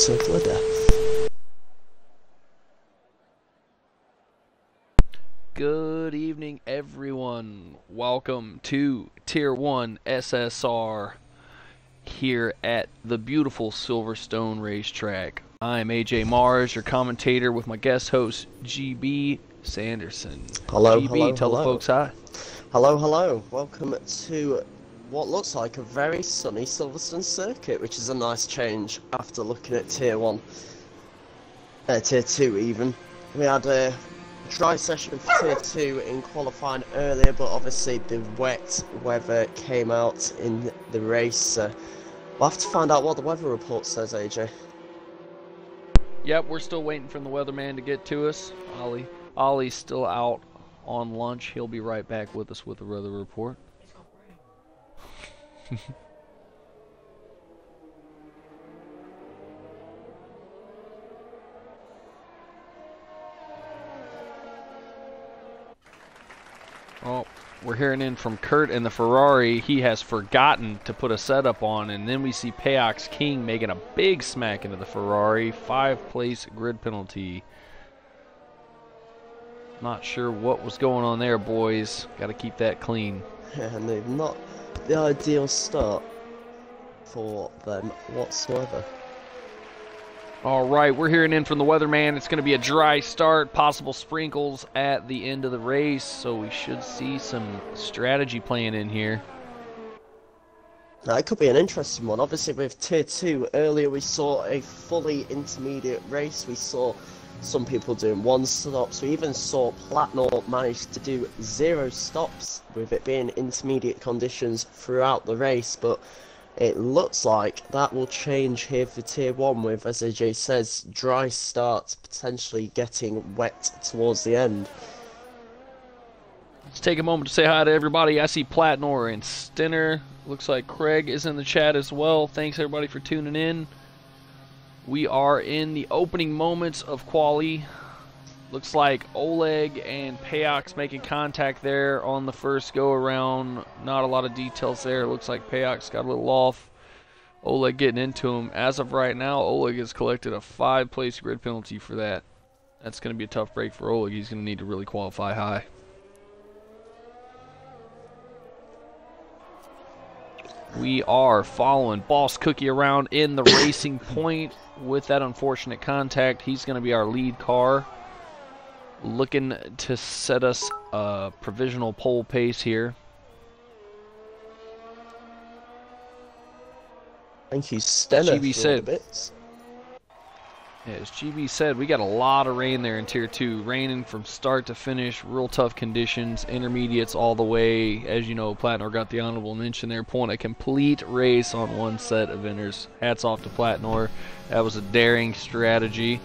Circle of Death. Good evening, everyone. Welcome to Tier 1 SSR here at the beautiful Silverstone Racetrack. I'm AJ Mars, your commentator, with my guest host, GB Sanderson. Hello, GB, hello, tell hello. the folks hi. Hello, hello. Welcome to what looks like a very sunny Silverstone circuit, which is a nice change after looking at Tier 1. Tier 2 even. We had a dry session for Tier 2 in qualifying earlier, but obviously the wet weather came out in the race. We'll have to find out what the weather report says, AJ. Yep, we're still waiting for the weatherman to get to us. Ollie's still out on lunch. He'll be right back with us with the weather report. Oh, we're hearing in from Kurt in the Ferrari. He has forgotten to put a setup on, and then we see Payox King making a big smack into the Ferrari. 5-place grid penalty. Not sure what was going on there, boys. Got to keep that clean. And they've not the ideal start for them whatsoever. All right, we're hearing in from the weatherman. It's going to be a dry start, possible sprinkles at the end of the race, so we should see some strategy playing in here. Now, it could be an interesting one. Obviously, with Tier 2, earlier we saw a fully intermediate race. We saw some people doing 1 stops. We even saw Platnor manage to do 0 stops, with it being intermediate conditions throughout the race, but it looks like that will change here for Tier 1 with, as AJ says, dry starts potentially getting wet towards the end. Let's take a moment to say hi to everybody. I see Platnor and Stinner. Looks like Craig is in the chat as well. Thanks everybody for tuning in. We are in the opening moments of quali. Looks like Oleg and Payox making contact there on the first go around. Not a lot of details there. Looks like Payox got a little off. Oleg getting into him. As of right now, Oleg has collected a 5-place grid penalty for that. That's going to be a tough break for Oleg. He's going to need to really qualify high. We are following Boss Cookie around in the Racing Point with that unfortunate contact. He's going to be our lead car. Looking to set us a provisional pole pace here. Thank you, Stella, GB for all said, the bits. as GB said, we got a lot of rain there in Tier 2. Raining from start to finish, real tough conditions, intermediates all the way. As you know, Platnor got the honorable mention there, pulling a complete race on 1 set of winners. Hats off to Platnor. That was a daring strategy.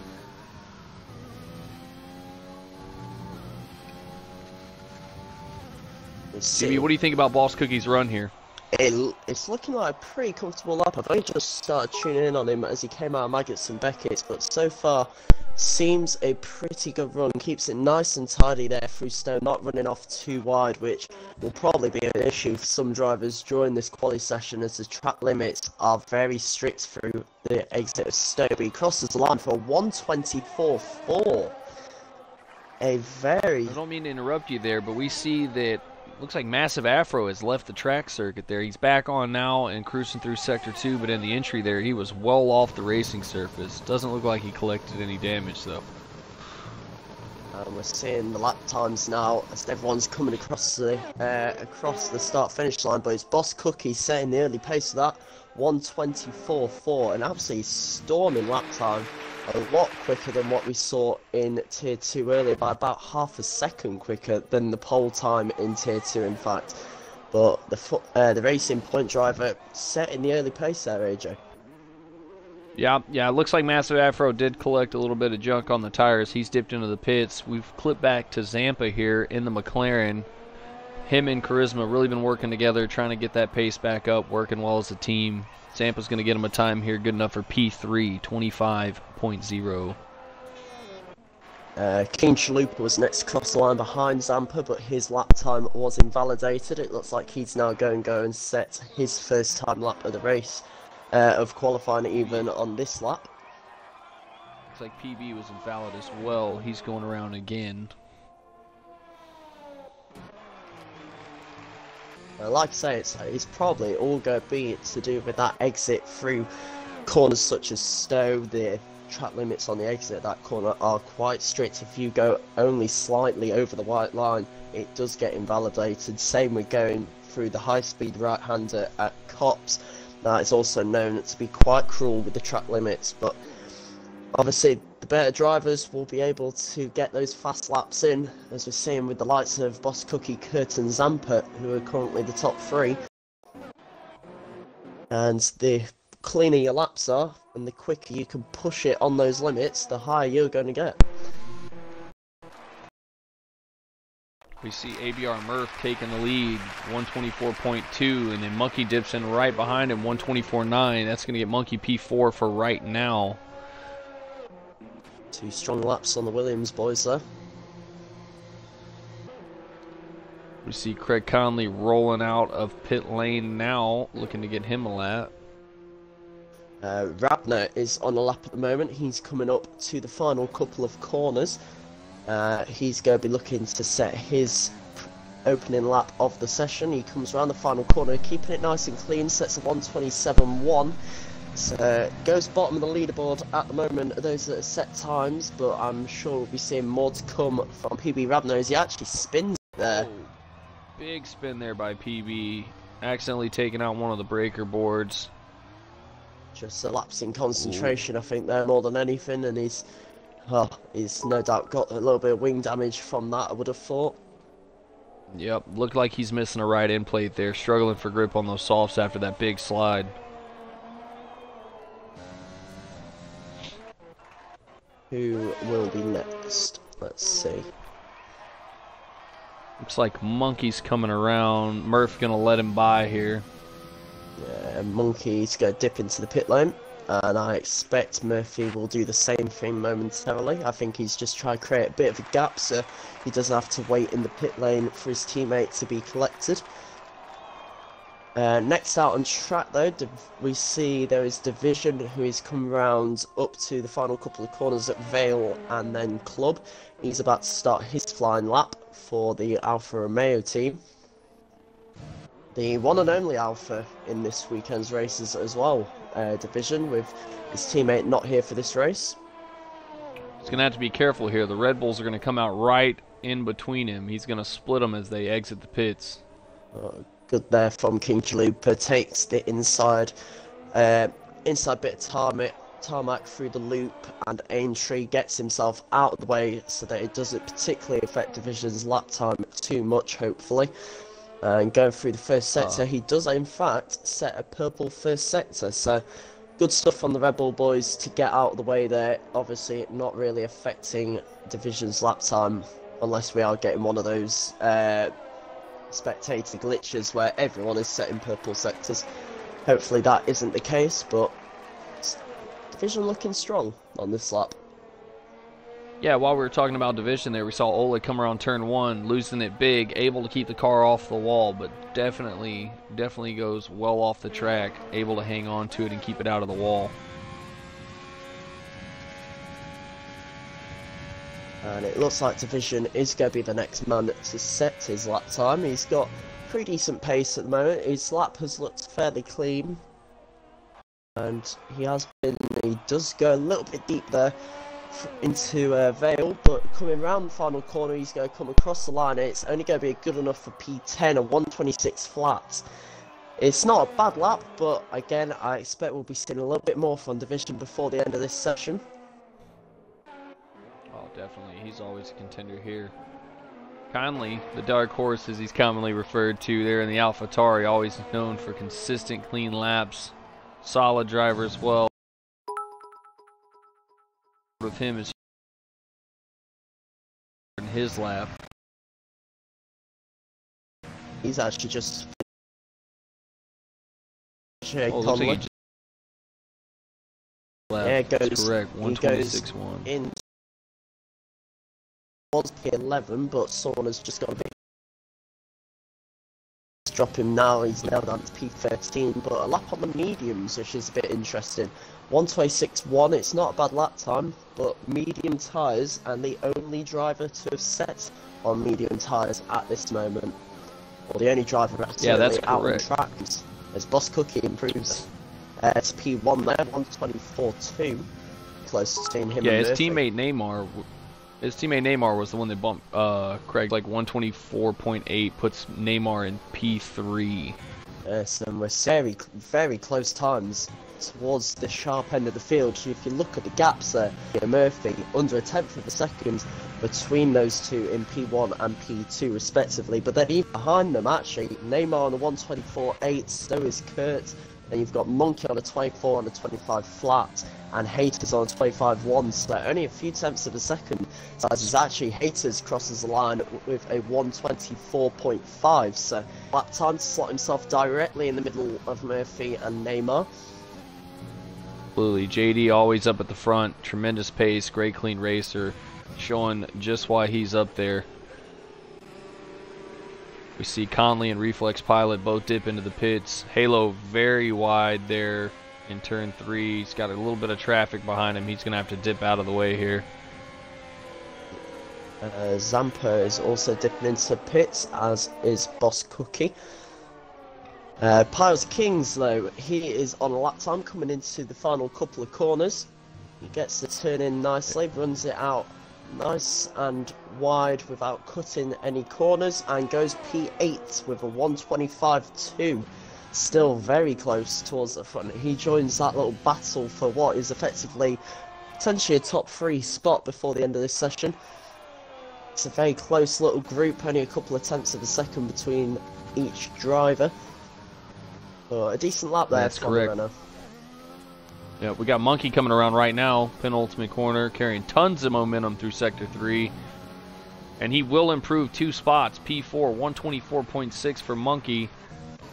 GB, what do you think about Boss Cookie's run here? It's looking like a pretty comfortable lap. I've only just started tuning in on him as he came out of Maggots and Beckett's, but so far seems a pretty good run. Keeps it nice and tidy there through Stone, not running off too wide, which will probably be an issue for some drivers during this quali session, as the track limits are very strict through the exit of Stone. He crosses the line for 124.4. A very... I don't mean to interrupt you there, but we see that looks like Massive Afro has left the track circuit there. He's back on now and cruising through Sector 2, but in the entry there, he was well off the racing surface. Doesn't look like he collected any damage, though. We're seeing the lap times now as everyone's coming across the start-finish line, but it's Boss Cookie setting the early pace of that, 124.4, an absolutely storming lap time. A lot quicker than what we saw in Tier 2 earlier, by about half a second quicker than the pole time in Tier 2, in fact. But the Racing Point driver setting the early pace there, AJ. Yeah, it looks like Massive Afro did collect a little bit of junk on the tires. He's dipped into the pits. We've clipped back to Zampa here in the McLaren. Him and Charisma really been working together, trying to get that pace back up, working well as a team. Zampa's going to get him a time here good enough for P3, 25.0. King Chalupa was next across the line behind Zampa, but his lap time was invalidated. It looks like he's now going to go and set his first time lap of the race, of qualifying even on this lap. looks like PB was invalid as well. He's going around again. Like I say, it's probably all going to be to do with that exit through corners such as Stowe. The track limits on the exit at that corner are quite strict. If you go only slightly over the white line, it does get invalidated. Same with going through the high-speed right-hander at Copse. That is also known to be quite cruel with the track limits, but obviously the better drivers will be able to get those fast laps in, as we're seeing with the likes of Boss Cookie, Kurt and Zampert, who are currently the top three. And the cleaner your laps are, and the quicker you can push it on those limits, the higher you're going to get. We see ABR Murph taking the lead, 124.2, and then Monkey dips in right behind him, 124.9. That's going to get Monkey P4 for right now. 2 strong laps on the Williams boys there. We see Craig Conley rolling out of pit lane now, looking to get him a lap. Rabner is on a lap at the moment. He's coming up to the final couple of corners. He's going to be looking to set his opening lap of the session. He comes around the final corner, keeping it nice and clean, sets a 127.1. Goes bottom of the leaderboard at the moment. Those are set times, but I'm sure we'll be seeing more to come from PB Rabner as he actually spins there. Oh, big spin there by PB, accidentally taking out one of the breaker boards. Just a lapse in concentration, I think, there more than anything, and he's no doubt got a little bit of wing damage from that, I would have thought. Yep, looked like he's missing a right end plate there, struggling for grip on those softs after that big slide. Who will be next? Let's see. Looks like Monkey's coming around. Murph gonna let him by here. Yeah, Monkey's going to dip into the pit lane, and I expect Murphy will do the same thing momentarily. I think he's just trying to create a bit of a gap so he doesn't have to wait in the pit lane for his teammate to be collected. Next out on track though, we see there is Division, who is come round up to the final couple of corners at Vale and then Club. He's about to start his flying lap for the Alfa Romeo team. The one and only Alfa in this weekend's races as well, Division, with his teammate not here for this race. He's going to have to be careful here. The Red Bulls are going to come out right in between him. He's going to split them as they exit the pits. Good there from King Chalupa, takes the inside bit of tarmac through the loop, and Aintree gets himself out of the way so that it doesn't particularly affect Division's lap time too much, hopefully. And going through the first sector, he does in fact set a purple first sector, so good stuff on the Red Bull boys to get out of the way there. Obviously not really affecting Division's lap time, unless we are getting one of those spectator glitches where everyone is setting purple sectors. Hopefully that isn't the case, but Division looking strong on this lap. Yeah, while we were talking about Division there, we saw Oleg come around turn 1, losing it big, able to keep the car off the wall, but definitely goes well off the track, able to hang on to it and keep it out of the wall. And it looks like Division is going to be the next man to set his lap time. He's got pretty decent pace at the moment. His lap has looked fairly clean. And he does go a little bit deep there into Vale, but coming round the final corner, he's going to come across the line, and it's only going to be good enough for P10, a 126 flat. It's not a bad lap, but again, I expect we'll be seeing a little bit more from Division before the end of this session. Oh, definitely. He's always a contender here. Conley, the dark horse as he's commonly referred to there in the AlphaTauri, always known for consistent clean laps. Solid driver as well. With him is in his lap. He's actually just looks like he yeah, that's correct. 126.1. In was P11, but someone has just got a bit drop him now. He's now down to P13, but a lap on the mediums, which is a bit interesting. 1:26.1. It's not a bad lap time, but medium tyres, and the only driver to have set on medium tyres at this moment. Or the only driver absolutely out on track. As Boss Cookie improves to P1 there, 1:24.2. Close to seeing him. Yeah, his teammate Neymar was the one that bumped Craig, like 1:24.8, puts Neymar in P3. Yes, and we're very, very close times towards the sharp end of the field. If you look at the gaps there, Murphy under a tenth of a second between those two in P1 and P2 respectively. But then even behind them, actually, Neymar on the 1:24.8, so is Kurt. Then you've got Monkey on a 24 on a 25 flat, and Haters on a 25.1, so only a few tenths of a second. So as actually Haters crosses the line with a 1:24.5, so lap time to slot himself directly in the middle of Murphy and Neymar. Absolutely, JD always up at the front, tremendous pace, great clean racer, showing just why he's up there. We see Conley and Reflex Pilot both dip into the pits. Halo very wide there in turn 3. He's got a little bit of traffic behind him. He's going to have to dip out of the way here. Zampa is also dipping into pits, as is Boss Cookie. Piles Kings, though, he is on a lap time coming into the final couple of corners. He gets the turn in nicely, runs it out nice and wide without cutting any corners, and goes P8 with a 1:25.2. Still very close towards the front. He joins that little battle for what is effectively potentially a top 3 spot before the end of this session. It's a very close little group, only a couple of tenths of a second between each driver. But a decent lap there. That's correct. Yeah, we got Monkey coming around right now, penultimate corner, carrying tons of momentum through Sector 3. And he will improve 2 spots, P4, 1:24.6 for Monkey.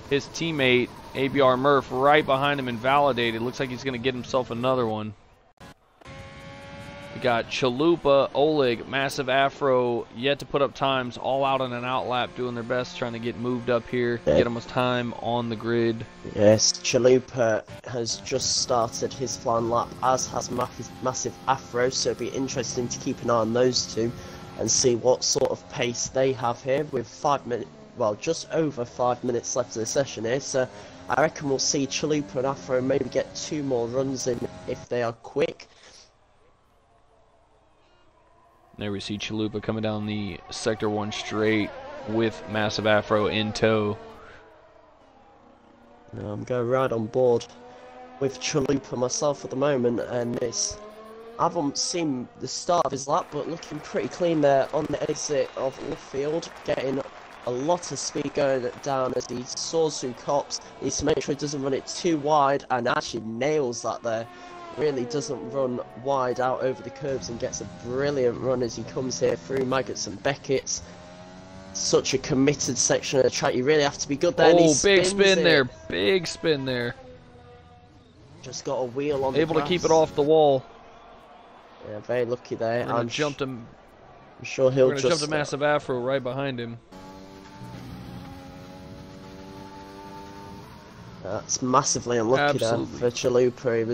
His teammate, ABR Murph, right behind him and validated. Looks like he's going to get himself another one. We got Chalupa, Oleg, Massive Afro, yet to put up times, all out on an outlap, doing their best, trying to get moved up here, get him time on the grid. Yes, Chalupa has just started his flying lap, as has Massive Afro, so it'll be interesting to keep an eye on those two and see what sort of pace they have here with 5 minutes, well, just over 5 minutes left of the session here, so I reckon we'll see Chalupa and Afro maybe get 2 more runs in if they are quick. There we see Chalupa coming down the Sector 1 straight with Massive Afro in tow. I'm going right on board with Chalupa myself at the moment, and I haven't seen the start of his lap, but looking pretty clean there on the exit of the field, getting a lot of speed going down as he soars through cops. Needs to make sure he doesn't run it too wide, and actually nails that there. Really doesn't run wide out over the curbs and gets a brilliant run as he comes here through Maggots and Beckett's. Such a committed section of the track, you really have to be good there. Oh, big spin there, big spin there. Just got a wheel on the able grass. To keep it off the wall. Yeah, very lucky there. I'm sure he'll just jump to Massive Afro right behind him. That's massively unlucky there for Chalupa. He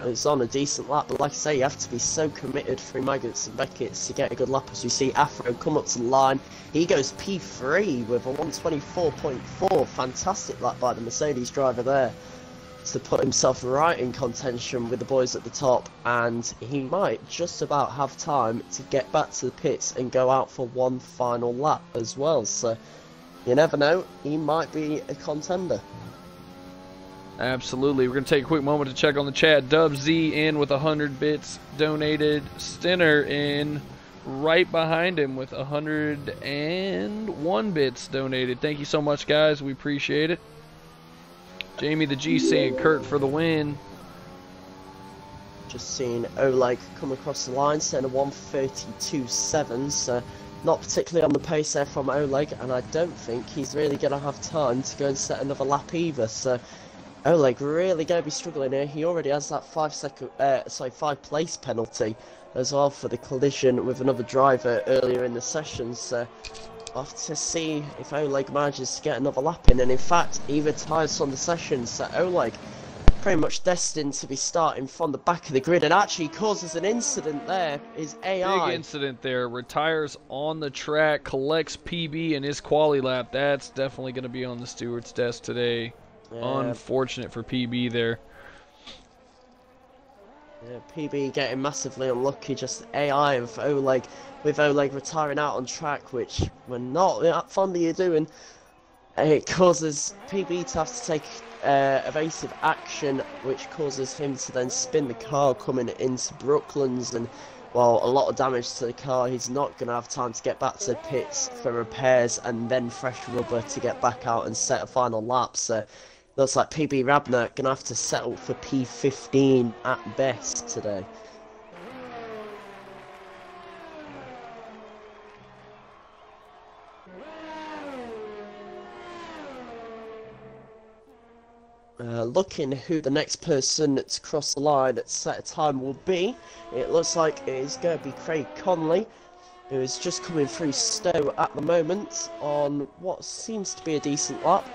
was on a decent lap, but like I say, you have to be so committed through Maggots and Beckett's to get a good lap. As we see Afro come up to the line, he goes P3 with a 1:24.4. Fantastic lap by the Mercedes driver there to put himself right in contention with the boys at the top, and he might just about have time to get back to the pits and go out for one final lap as well. So you never know, he might be a contender. Absolutely. We're going to take a quick moment to check on the chat. Dub Z in with 100 bits donated. Stinner in right behind him with 101 bits donated. Thank you so much, guys. We appreciate it. Jamie the G saying Kurt for the win. Just seeing Oleg come across the line, setting a 1:32.7, so not particularly on the pace there from Oleg, and I don't think he's really going to have time to go and set another lap either, so Oleg really going to be struggling here. He already has that 5 place penalty as well for the collision with another driver earlier in the session, so we'll have to see if Oleg manages to get another lap in, and in fact, he retires from the session, so Oleg pretty much destined to be starting from the back of the grid, and actually causes an incident there. His AI. Big incident there. Retires on the track, collects PB in his quali lap. That's definitely going to be on the steward's desk today. Yeah. Unfortunate for PB there. Yeah, PB getting massively unlucky. Just AI of Oleg, with Oleg retiring out on track, which we're not that fondly doing. It causes PB to have to take evasive action, which causes him to then spin the car coming into Brooklands, and well, a lot of damage to the car. He's not going to have time to get back to the pits for repairs and then fresh rubber to get back out and set a final lap. So looks like PB Rabner going to have to settle for P15 at best today. Looking who the next person to cross the line at set a time will be, it looks like it is going to be Craig Conley, who is just coming through Stowe at the moment on what seems to be a decent lap.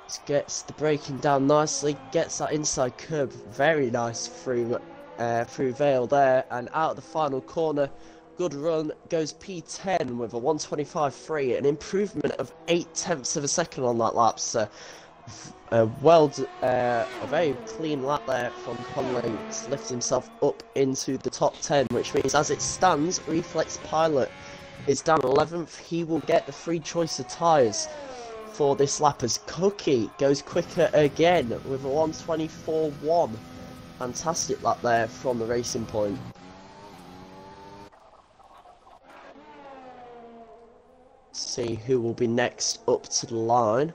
Just gets the braking down nicely, gets that inside curb very nice through Vale there, and out of the final corner. Good run, goes P10 with a 125.3, an improvement of 0.8 of a second on that lap. So a very clean lap there from Conley to lift himself up into the top 10, which means as it stands, Reflex Pilot is down 11th. He will get the free choice of tyres for this lap as Cookie goes quicker again with a 124.1. Fantastic lap there from the Racing Point. See who will be next up to the line.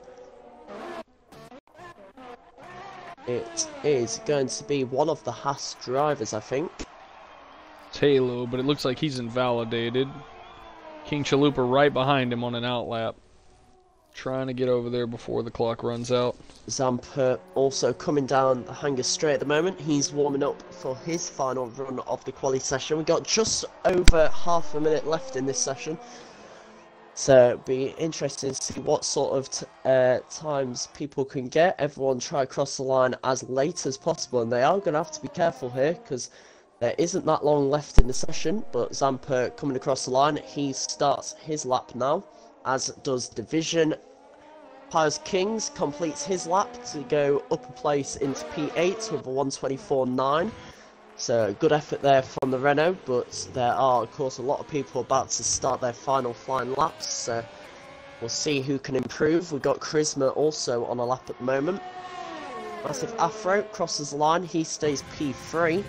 It is going to be one of the Haas drivers, I think. It's Halo, but it looks like he's invalidated. King Chalupa right behind him on an outlap. Trying to get over there before the clock runs out. Zampa also coming down the hanger straight at the moment. He's warming up for his final run of the quali session. We've got just over half a minute left in this session. So it'll be interesting to see what sort of times people can get. Everyone try to cross the line as late as possible, and they are going to have to be careful here because there isn't that long left in the session. But Zampa coming across the line, he starts his lap now, as does Division. Pius Kings completes his lap to go up a place into P8 with a 124.9. So good effort there from the Renault, but there are of course a lot of people about to start their final flying laps, so we'll see who can improve. We've got Charisma also on a lap at the moment. Massive Afro crosses the line, he stays P3.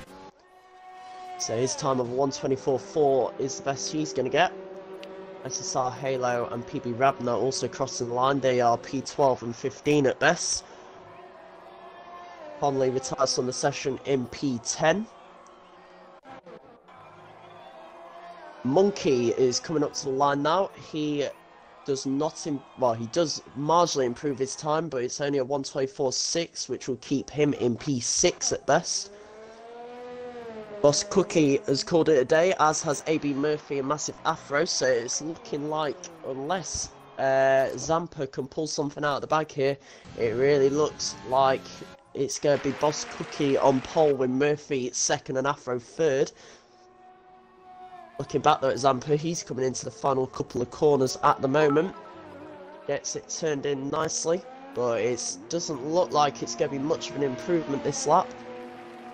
So his time of 124.4 is the best he's going to get. SSR Halo and PB Rabner also crossing the line, they are P12 and 15 at best. Conley retires from the session in P10. Monkey is coming up to the line now. He does not, he does marginally improve his time, but it's only a 124.6, which will keep him in P6 at best. Boss Cookie has called it a day, as has AB Murphy and Massive Afro, so it's looking like, unless Zampa can pull something out of the bag here, it really looks like it's going to be Boss Cookie on pole with Murphy second and Afro third. Looking back though at Zampa, he's coming into the final couple of corners at the moment. Gets it turned in nicely, but it doesn't look like it's going to be much of an improvement this lap.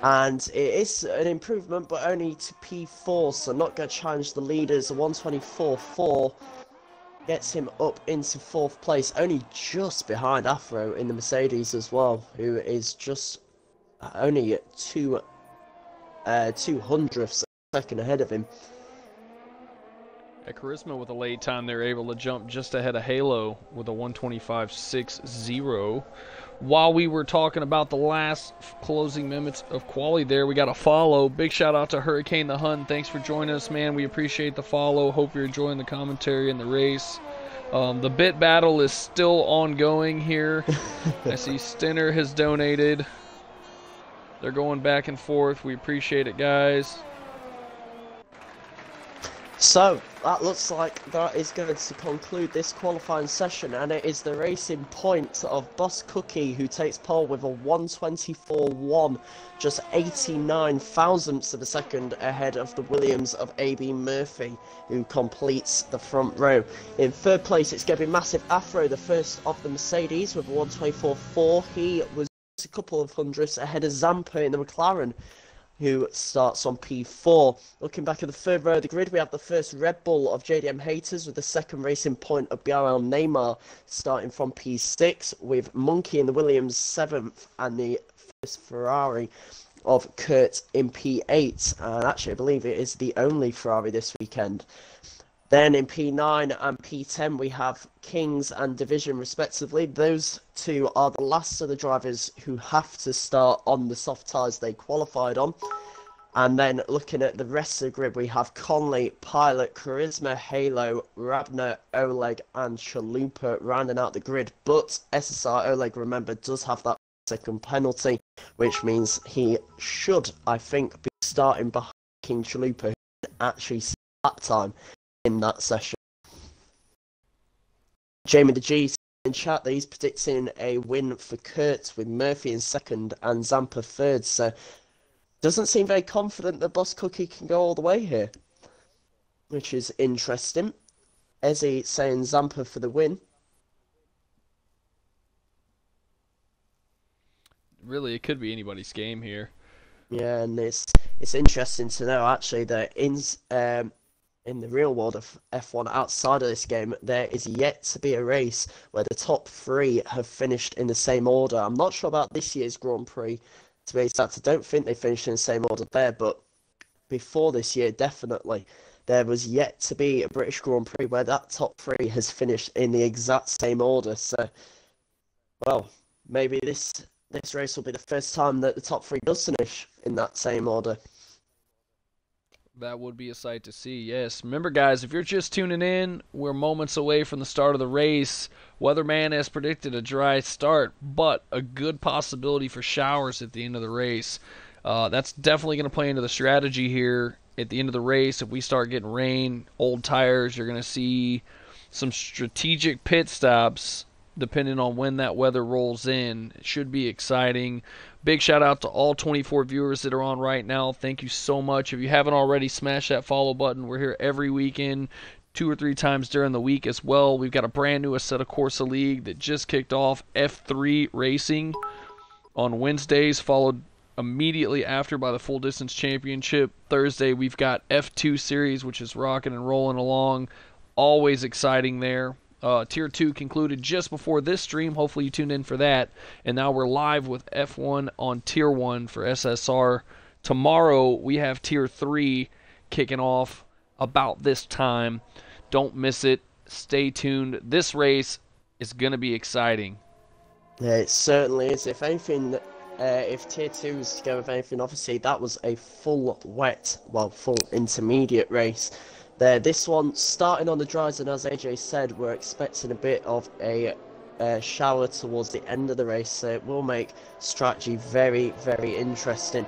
And it is an improvement, but only to P4, so not going to challenge the leaders. A 124.4 gets him up into 4th place, only just behind Afro in the Mercedes as well, who is just only 200ths a second ahead of him. At Charisma with a late time, they're able to jump just ahead of Halo with a 125.60. While we were talking about the last closing minutes of quali there, we got a follow. Big shout out to Hurricane the Hun. Thanks for joining us, man. We appreciate the follow. Hope you're enjoying the commentary and the race. The bit battle is still ongoing here. I see Stinner has donated. They're going back and forth. We appreciate it, guys. So, that looks like that is going to conclude this qualifying session, and it is the Racing Point of Boss Cookie who takes pole with a 1:24.1, just 89 thousandths of a second ahead of the Williams of AB Murphy, who completes the front row. In third place, it's going to be Massive Afro, the first of the Mercedes, with a 1:24.4. He was a couple of hundredths ahead of Zampa in the McLaren, who starts on P4. Looking back at the third row of the grid, we have the first Red Bull of JDM Haters with the second Racing Point of BRL Neymar starting from P6, with Monkey in the Williams 7th and the first Ferrari of Kurt in P8. And actually, I believe it is the only Ferrari this weekend. Then in P9 and P10 we have Kings and Division respectively. Those two are the last of the drivers who have to start on the soft tyres they qualified on. And then looking at the rest of the grid, we have Conley, Pilot, Charisma, Halo, Rabner, Oleg and Chalupa rounding out the grid. But SSR Oleg, remember, does have that second penalty, which means he should, I think, be starting behind King Chalupa, who didn't actually see that time in that session. Jamie the G in chat that he's predicting a win for Kurt with Murphy in second and Zampa third, so doesn't seem very confident that Boss Cookie can go all the way here, which is interesting. Ezzy saying Zampa for the win. Really, it could be anybody's game here. Yeah, and it's interesting to know actually that in the real world of F1 outside of this game, there is yet to be a race where the top three have finished in the same order. I'm not sure about this year's Grand Prix, to be exact. I don't think they finished in the same order there, but before this year, definitely, there was yet to be a British Grand Prix where that top three has finished in the exact same order. So, well, maybe this race will be the first time that the top three does finish in that same order. That would be a sight to see, yes. Remember, guys, if you're just tuning in, we're moments away from the start of the race. Weatherman has predicted a dry start, but a good possibility for showers at the end of the race. That's definitely going to play into the strategy here at the end of the race. If we start getting rain, old tires, you're going to see some strategic pit stops depending on when that weather rolls in. It should be exciting. Big shout out to all 24 viewers that are on right now. Thank you so much. If you haven't already, smash that follow button. We're here every weekend, 2 or 3 times during the week as well. We've got a brand new Assetto Corsa League that just kicked off, F3 Racing, on Wednesdays, followed immediately after by the Full Distance Championship. Thursday, we've got F2 Series, which is rocking and rolling along. Always exciting there. Tier 2 concluded just before this stream. Hopefully you tuned in for that. And now we're live with F1 on Tier 1 for SSR. Tomorrow we have Tier 3 kicking off about this time. Don't miss it. Stay tuned. This race is going to be exciting. Yeah, it certainly is. If anything, if Tier 2 is to go with anything, obviously that was a full intermediate race. This one starting on the dries, and as AJ said, we're expecting a bit of a shower towards the end of the race, so it will make strategy very, very interesting.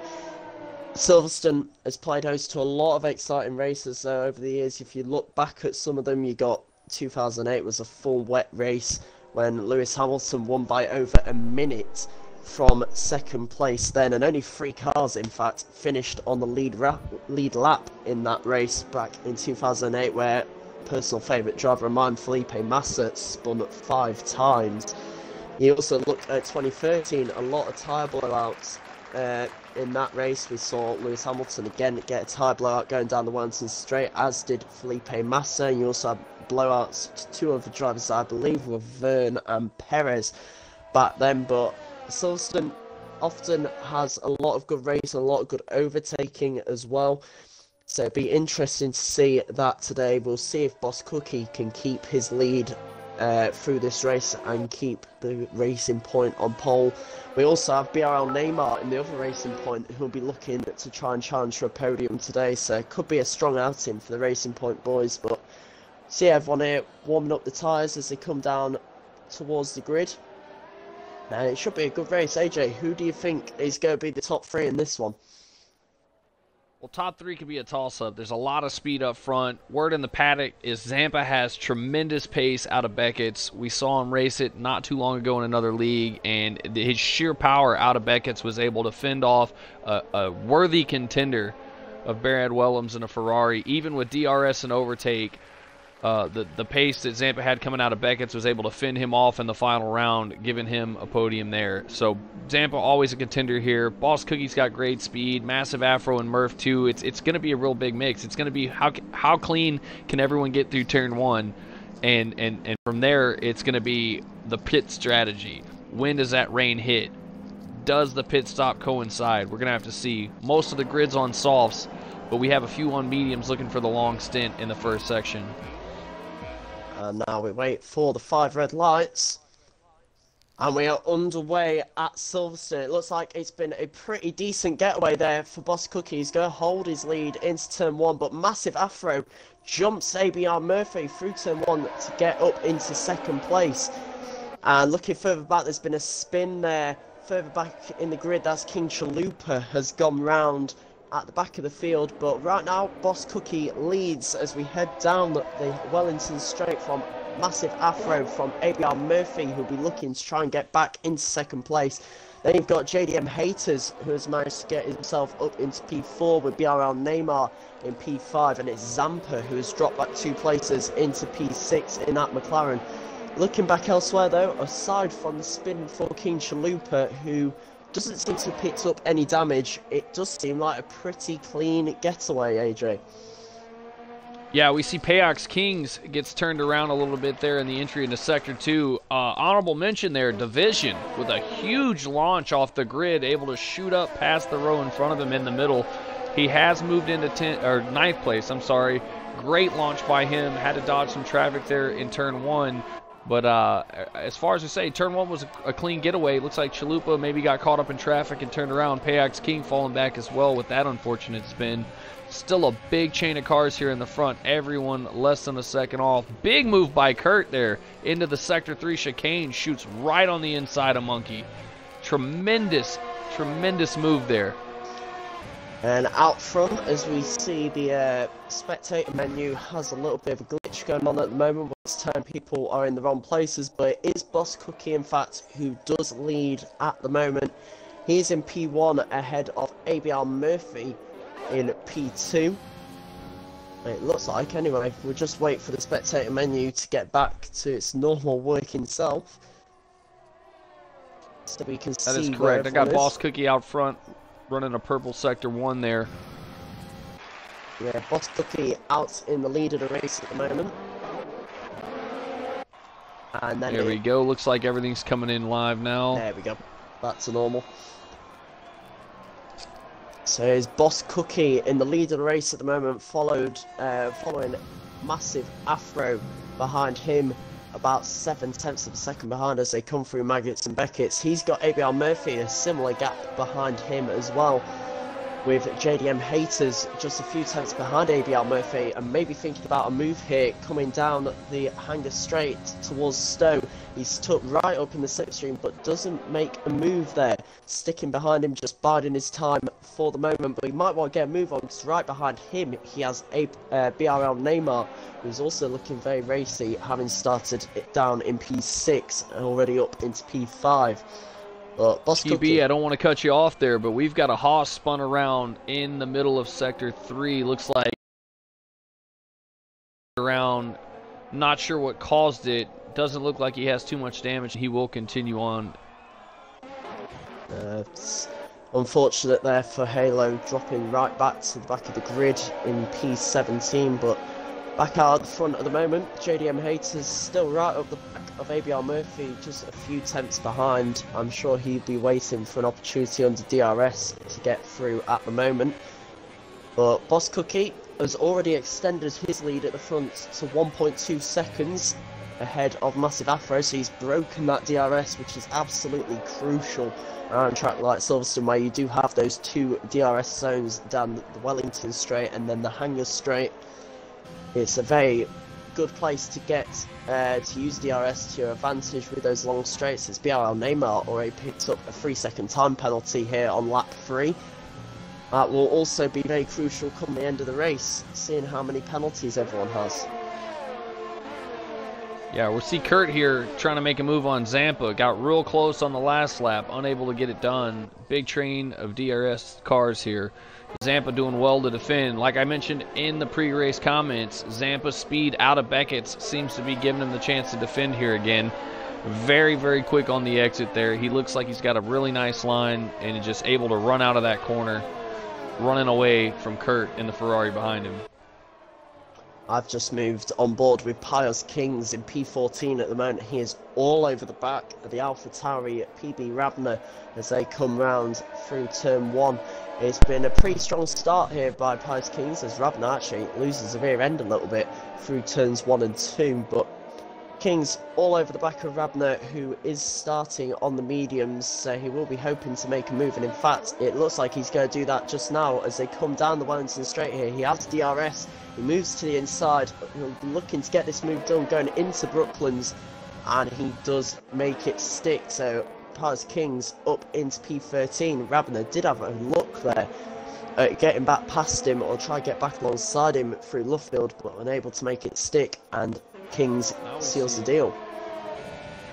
Silverstone has played host to a lot of exciting races over the years. If you look back at some of them, you got 2008 was a full wet race when Lewis Hamilton won by over a minute from second place then, and only 3 cars in fact finished on the lead lap in that race back in 2008, where personal favourite driver of mine, Felipe Massa, spun 5 times. You also look at 2013, a lot of tyre blowouts in that race. We saw Lewis Hamilton again get a tyre blowout going down the Wellington Straight, as did Felipe Massa, and you also had blowouts to 2 other drivers I believe were Verne and Perez back then. But Silverstone often has a lot of good racing, a lot of good overtaking as well. So it'd be interesting to see that today. We'll see if Boss Cookie can keep his lead through this race and keep the Racing Point on pole. We also have BRL Neymar in the other Racing Point, who'll be looking to try and challenge for a podium today. So it could be a strong outing for the Racing Point boys. But see everyone here warming up the tyres as they come down towards the grid. It should be a good race. AJ, who do you think is going to be the top 3 in this one? Well, top three could be a toss-up. There's a lot of speed up front. Word in the paddock is Zampa has tremendous pace out of Beckett's. We saw him race it not too long ago in another league, and his sheer power out of Beckett's was able to fend off a worthy contender of Brad Wellams in a Ferrari. Even with DRS and overtake, the pace that Zampa had coming out of Beckett's was able to fend him off in the final round, giving him a podium there. So Zampa always a contender here. Boss Cookie's got great speed, massive afro and Murph too. It's going to be a real big mix. It's going to be how clean can everyone get through turn one, and from there it's going to be the pit strategy. When does that rain hit? Does the pit stop coincide? We're going to have to see. Most of the grid's on softs, but we have a few on mediums looking for the long stint in the first section. And now we wait for the 5 red lights. And we are underway at Silverstone. It looks like it's been a pretty decent getaway there for Boss Cookie. He's going to hold his lead into turn 1, but massive afro jumps ABR Murphy through turn 1 to get up into second place. And looking further back, there's been a spin there. Further back in the grid, that's King Chalupa has gone round at the back of the field, but right now Boss Cookie leads as we head down the Wellington Straight from massive afro from ABR Murphy, who'll be looking to try and get back into second place. Then you've got JDM Haters, who has managed to get himself up into P4 with BRL Neymar in P5, and it's Zampa who has dropped back 2 places into P6 in that McLaren. Looking back elsewhere though, aside from the spin for King Chalupa, who doesn't seem to have picked up any damage, it does seem like a pretty clean getaway, AJ. Yeah, we see Payox Kings gets turned around a little bit there in the entry into Sector 2. Honorable mention there, Division, with a huge launch off the grid, able to shoot up past the row in front of him in the middle. He has moved into 9th place, I'm sorry. Great launch by him, had to dodge some traffic there in turn 1. But as far as I say, turn 1 was a clean getaway. It looks like Chalupa maybe got caught up in traffic and turned around. Payox King falling back as well with that unfortunate spin. Still a big chain of cars here in the front. Everyone less than a second off. Big move by Kurt there into the Sector 3 chicane. Shoots right on the inside of Monkey. Tremendous, tremendous move there. And out front, as we see, the spectator menu has a little bit of a glitch going on at the moment. This time people are in the wrong places, but it is Boss Cookie, in fact, who does lead at the moment. He's in P1 ahead of ABR Murphy in P2. It looks like, anyway. We'll just wait for the spectator menu to get back to its normal working self, so we can see. That is correct. I got Boss Cookie out front, running a purple Sector 1 there. Yeah, Boss Cookie out in the lead of the race at the moment. And then there we go. Looks like everything's coming in live now. There we go. Back to normal. So is Boss Cookie in the lead of the race at the moment, following massive afro behind him, about 7/10 of a second behind as they come through Maggots and Beckett's. He's got ABR Murphy a similar gap behind him as well, with JDM Haters just a few tenths behind ABR Murphy, and maybe thinking about a move here coming down the Hanger Straight towards Stowe. He's stuck right up in the slipstream but doesn't make a move there, sticking behind him, just biding his time for the moment, but he might want to get a move on because right behind him he has BRL Neymar, who's also looking very racy, having started it down in P6 and already up into P5. But Boss Cookie, I don't want to cut you off there, but we've got a Haas spun around in the middle of Sector 3. Looks like around, not sure what caused it. Doesn't look like he has too much damage. He will continue on. It's unfortunate there for Halo, dropping right back to the back of the grid in P17, but back out at the front at the moment. JDM Haters still right up the back of ABR Murphy, just a few tenths behind. I'm sure he'd be waiting for an opportunity under DRS to get through at the moment. But Boss Cookie has already extended his lead at the front to 1.2 seconds ahead of Massive Afro, so he's broken that DRS, which is absolutely crucial around a track like Silverstone, where you do have those 2 DRS zones down the Wellington Straight and then the Hanger Straight. It's a very good place to get to use DRS to your advantage with those long straights. It's BRL Neymar already picked up a 3-second time penalty here on lap 3. That will also be very crucial come the end of the race, seeing how many penalties everyone has. Yeah, we'll see Kurt here trying to make a move on Zampa. Got real close on the last lap, unable to get it done. Big train of DRS cars here. Zampa doing well to defend. Like I mentioned in the pre-race comments, Zampa's speed out of Beckett's seems to be giving him the chance to defend here again. Very, very quick on the exit there. He looks like he's got a really nice line and is just able to run out of that corner, running away from Kurt in the Ferrari behind him. I've just moved on board with Pius Kings in P14 at the moment. He is all over the back of the AlphaTauri PB Rabner as they come round through turn 1. It's been a pretty strong start here by Pius Kings as Rabner actually loses the rear end a little bit through turns 1 and 2, but Kings all over the back of Rabner, who is starting on the mediums, so he will be hoping to make a move, and in fact it looks like he's going to do that just now as they come down the Wellington Straight here. He has DRS, he moves to the inside, he'll be looking to get this move done going into Brooklands, and he does make it stick. So Pius Kings up into P13. Rabner did have a look there at getting back past him or try to get back alongside him through Luffield, but unable to make it stick, and Kings seals the deal.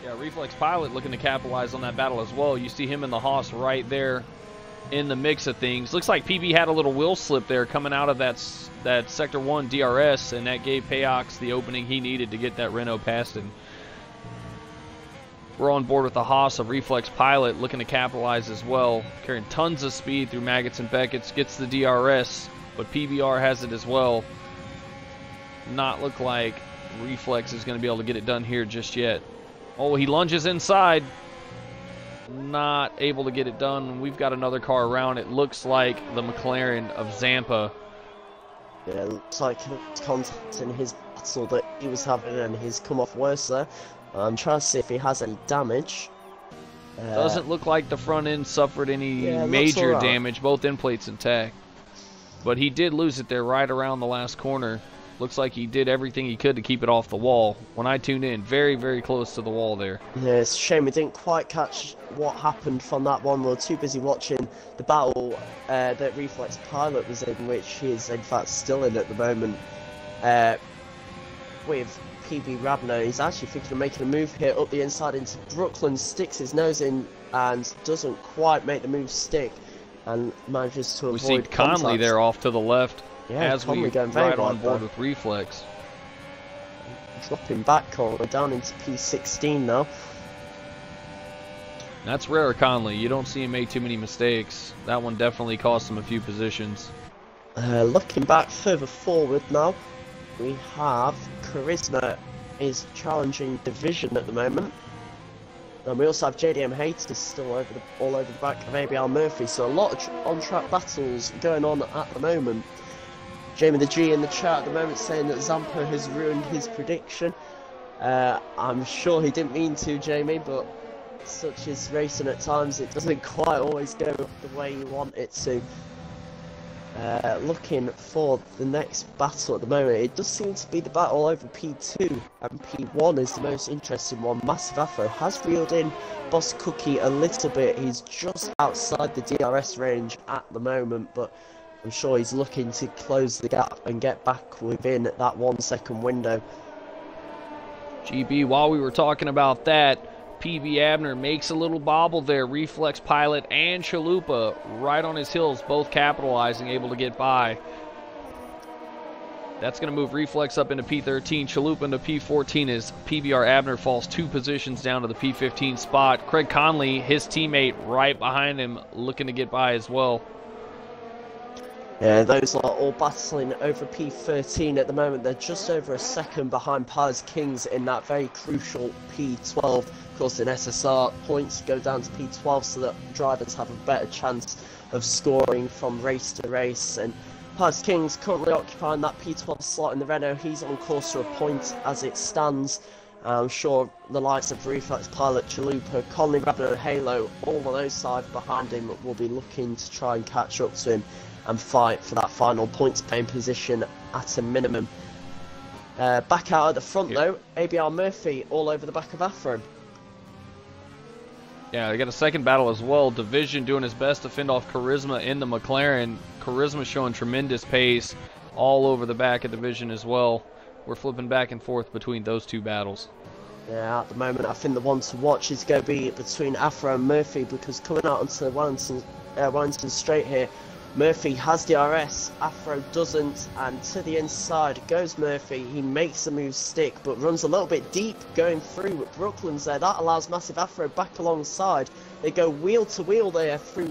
Yeah, Reflex Pilot looking to capitalize on that battle as well. You see him and the Haas right there in the mix of things. Looks like PB had a little wheel slip there coming out of that Sector 1 DRS, and that gave Payox the opening he needed to get that Renault past him. We're on board with the Haas of Reflex Pilot looking to capitalize as well. Carrying tons of speed through Maggots and Beckett's, gets the DRS, but PBR has it as well. Not look like Reflex is going to be able to get it done here just yet. Oh, he lunges inside. Not able to get it done. We've got another car around. It looks like the McLaren of Zampa. Yeah, it looks like it's contact in his battle that he was having, and he's come off worse there. I'm trying to see if he has any damage. Doesn't look like the front end suffered any major damage. Both end plates intact. But he did lose it there right around the last corner. Looks like he did everything he could to keep it off the wall. When I tuned in, very, very close to the wall there. Yeah, it's a shame we didn't quite catch what happened from that one. We were too busy watching the battle that Reflex Pilot was in, which he is in fact still in at the moment, with PB Rabner. He's actually thinking of making a move here up the inside into Brooklands, sticks his nose in and doesn't quite make the move stick, and manages to avoid contact. We see Conley there off to the left. Yeah, as we ride on board with Reflex. Dropping back all the way down into P16 now. That's rare, Conley. You don't see him make too many mistakes. That one definitely cost him a few positions. Looking back further forward now, we have Charisma is challenging Division at the moment. And we also have JDM Haters still all over the back of ABL Murphy. So a lot of on-track battles going on at the moment. Jamie the G in the chat at the moment saying that Zampa has ruined his prediction. I'm sure he didn't mean to, Jamie, but such is racing at times. It doesn't quite always go the way you want it to. Looking for the next battle at the moment, it does seem to be the battle over P2, and P1 is the most interesting one. Massive Afro has reeled in Boss Cookie a little bit. He's just outside the DRS range at the moment, but I'm sure he's looking to close the gap and get back within that 1 second window. GB, while we were talking about that, PB Abner makes a little bobble there. Reflex Pilot and Chalupa right on his heels, both capitalizing, able to get by. That's going to move Reflex up into P13, Chalupa into P14 as PBR Abner falls 2 positions down to the P15 spot. Craig Conley, his teammate, right behind him, looking to get by as well. Yeah, those are all battling over P13 at the moment. They're just over a second behind Pius Kings in that very crucial P12. Of course, in SSR, points go down to P12 so that drivers have a better chance of scoring from race to race. And Pius Kings currently occupying that P12 slot in the Renault. He's on course to a point as it stands. I'm sure the likes of Reflex Pilot, Chalupa, Conley, Rabner and Halo, all on those sides behind him will be looking to try and catch up to him and fight for that final points paying position at a minimum. Back out at the front though, ABR Murphy all over the back of Afro. Yeah, they got a second battle as well. Division doing his best to fend off Charisma in the McLaren. Charisma showing tremendous pace all over the back of Division as well. We're flipping back and forth between those two battles. Yeah, at the moment, I think the one to watch is going to be between Afro and Murphy, because coming out onto Wellington Straight here, Murphy has the RS, Afro doesn't, and to the inside goes Murphy. He makes the move stick, but runs a little bit deep going through with Brooklands there. That allows Massive Afro back alongside. They go wheel to wheel there through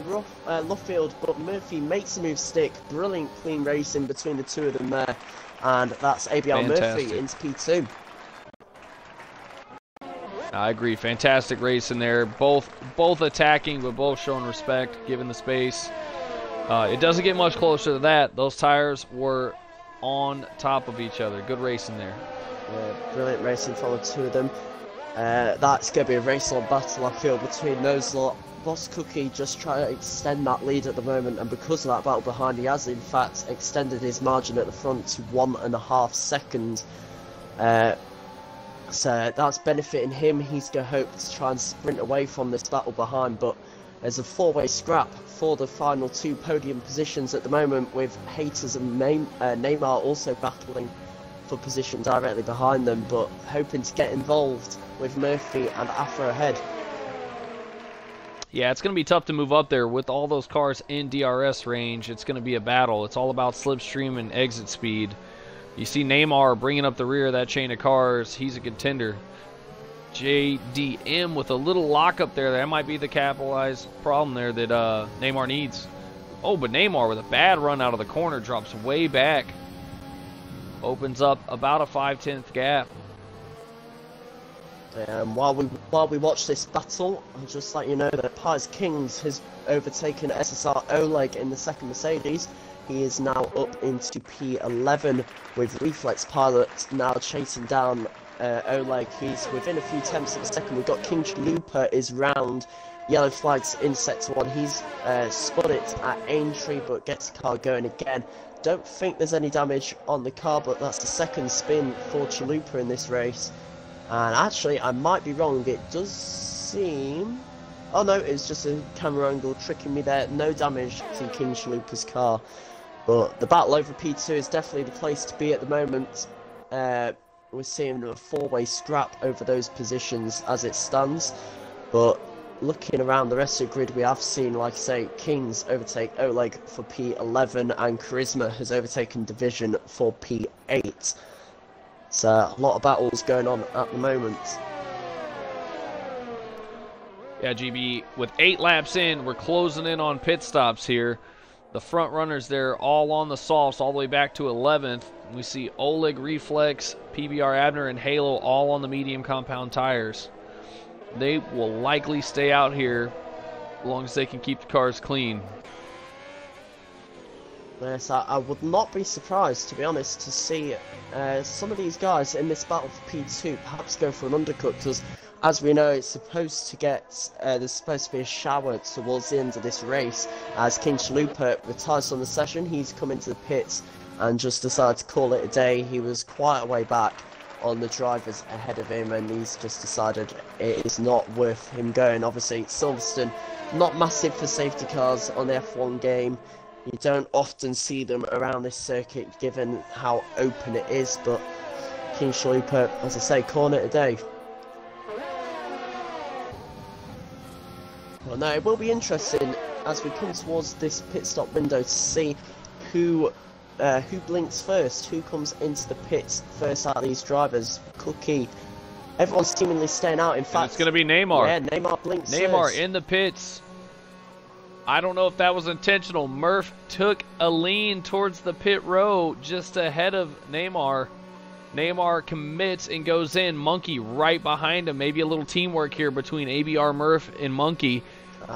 Luffield, but Murphy makes the move stick. Brilliant clean racing between the two of them there, and that's ABR Fantastic. Murphy into P2. I agree. Fantastic race in there. Both attacking, but both showing respect, given the space. It doesn't get much closer to that. Those tires were on top of each other. Good racing there. Yeah, brilliant racing from the two of them. That's going to be a race-on battle, I feel, between those lot. Boss Cookie just trying to extend that lead at the moment, and because of that battle behind, he has in fact extended his margin at the front to 1.5 seconds. So that's benefiting him. He's going to hope to try and sprint away from this battle behind, but there's a four-way scrap for the final two podium positions at the moment, with Haters and Neymar also battling for position directly behind them, but hoping to get involved with Murphy and Afro ahead. Yeah, it's going to be tough to move up there with all those cars in DRS range. It's going to be a battle. It's all about slipstream and exit speed. You see Neymar bringing up the rear of that chain of cars. He's a contender. JDM with a little lockup there. That might be the capitalized problem there that Neymar needs. Oh, but Neymar with a bad run out of the corner drops way back. Opens up about a 5/10 gap. While we watch this battle, I'll just let you know that Pies Kings has overtaken SSR Oleg in the second Mercedes. He is now up into P11 with Reflex Pilot now chasing down Oleg. He's within a few tenths of a second. We've got King Chalupa is round. Yellow flags in sector 1. He's spun it at Aintree but gets the car going again. Don't think there's any damage on the car, but that's the second spin for Chalupa in this race. And actually, I might be wrong. It does seem... Oh no, it's just a camera angle tricking me there. No damage to King Chalupa's car. But the battle over P2 is definitely the place to be at the moment. We're seeing a four-way scrap over those positions as it stands. But looking around the rest of the grid, we have seen, like I say, Kings overtake Oleg for P11 and Charisma has overtaken Division for P8. So a lot of battles going on at the moment. Yeah, GB, with 8 laps in, we're closing in on pit stops here. The front runners there all on the softs all the way back to 11th. We see Oleg, Reflex, PBR Abner, and Halo all on the medium compound tires. They will likely stay out here as long as they can keep the cars clean. Yes, I would not be surprised, to be honest, to see some of these guys in this battle for P2 perhaps go for an undercut, because as we know, it's supposed to get, there's supposed to be a shower towards the end of this race. As King Chalupa retires on the session, he's come into the pits and just decided to call it a day. He was quite a way back on the drivers ahead of him, and he's just decided it is not worth him going. Obviously, Silverstone, not massive for safety cars on the F1 game. You don't often see them around this circuit given how open it is, but King Chalupa, as I say, calling it a day. Well, no, it will be interesting as we come towards this pit stop window to see who blinks first, who comes into the pits first out of these drivers. Cookie, everyone's seemingly staying out. In fact, And it's going to be Neymar. Yeah, Neymar blinks Neymar first. in the pits. I don't know if that was intentional. Murph took a lean towards the pit row just ahead of Neymar. Neymar commits and goes in. Monkey right behind him. Maybe a little teamwork here between ABR Murph and Monkey.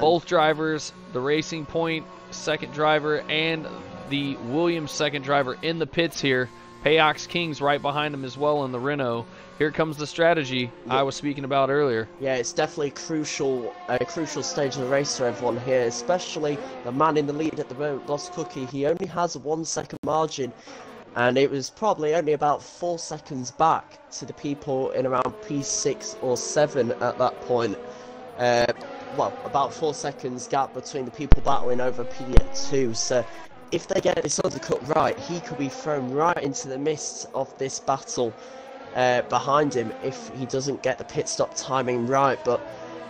Both drivers, the Racing Point second driver and the Williams second driver in the pits here. Payox Kings right behind him as well in the Renault. Here comes the strategy I was speaking about earlier. Yeah, it's definitely a crucial stage of the race for everyone here, especially the man in the lead at the moment, Boss Cookie. He only has a 1 second margin, and it was probably only about 4 seconds back to the people in around P6 or 7 at that point. well, about 4 seconds gap between the people battling over P2. So if they get this undercut right, he could be thrown right into the midst of this battle behind him if he doesn't get the pit stop timing right. But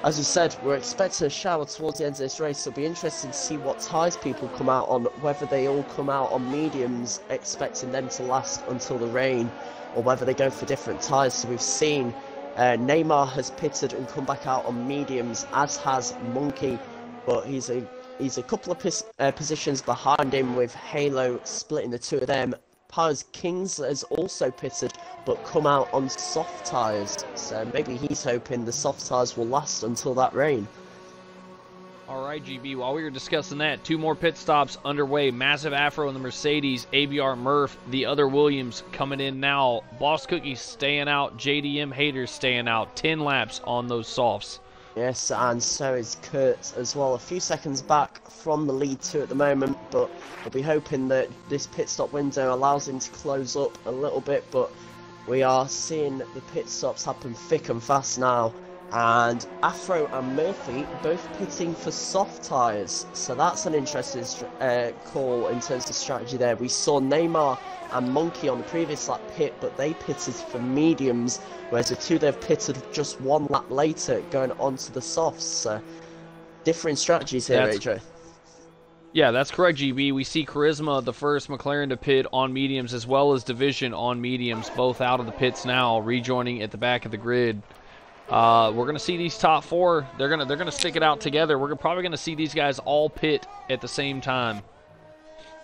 as you said, we're expecting a shower towards the end of this race, so it'll be interesting to see what tyres people come out on, whether they all come out on mediums, expecting them to last until the rain, or whether they go for different tyres. So we've seen Neymar has pitted and come back out on mediums, as has Monkey, but he's a couple of positions behind him, with Halo splitting the two of them. Pyres Kings has also pitted but come out on soft tyres, so maybe he's hoping the soft tyres will last until that rain. Alright, GB, while we were discussing that, 2 more pit stops underway. Massive Afro in the Mercedes, ABR Murph, the other Williams coming in now. Boss Cookie staying out, JDM Haters staying out. 10 laps on those softs. Yes, and so is Kurt as well. A few seconds back from the lead 2 at the moment, but we'll be hoping that this pit stop window allows him to close up a little bit. But we are seeing the pit stops happen thick and fast now. And Afro and Murphy both pitting for soft tyres, so that's an interesting call in terms of strategy there. We saw Neymar and Monkey on the previous lap pit, but they pitted for mediums, whereas the two they've pitted just 1 lap later, going onto the softs. So different strategies here, AJ. Yeah, that's correct, GB. We see Charisma, the first McLaren to pit on mediums, as well as Division on mediums, both out of the pits now, rejoining at the back of the grid. We're gonna see these top 4. They're gonna stick it out together. We're probably gonna see these guys all pit at the same time.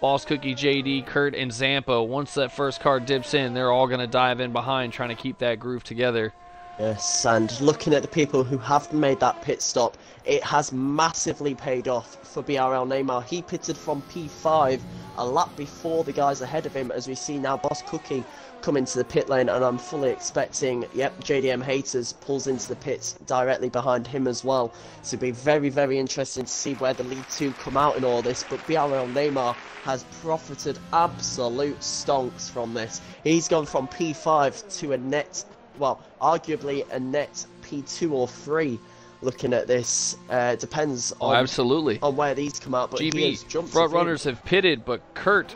Boss Cookie, JD, Kurt, and Zampa. Once that first car dips in, they're all gonna dive in behind, trying to keep that groove together. Yes, and looking at the people who have made that pit stop, it has massively paid off for BRL Neymar. He pitted from P5 a lap before the guys ahead of him, as we see now Boss Cookie come into the pit lane, and I'm fully expecting, yep, JDM Haters pulls into the pits directly behind him as well. So it'll be very, very interesting to see where the lead 2 come out in all this, but BRL Neymar has profited absolute stonks from this. He's gone from P5 to a net, well, arguably a net P2 or 3. Looking at this, depends on, absolutely, on where these come out. But he has jumped. Front runners have pitted, but Kurt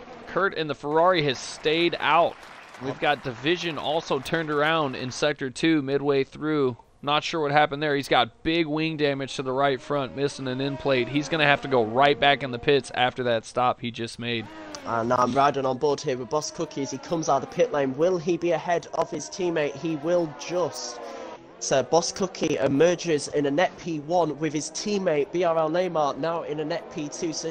in the Ferrari has stayed out. We've got Division also turned around in Sector 2 midway through. Not sure what happened there. He's got big wing damage to the right front, missing an end plate. He's going to have to go right back in the pits after that stop he just made. And I'm riding on board here with Boss Cookie as he comes out of the pit lane. Will he be ahead of his teammate? He will just. So Boss Cookie emerges in a net P1 with his teammate BRL Neymar now in a net P2. So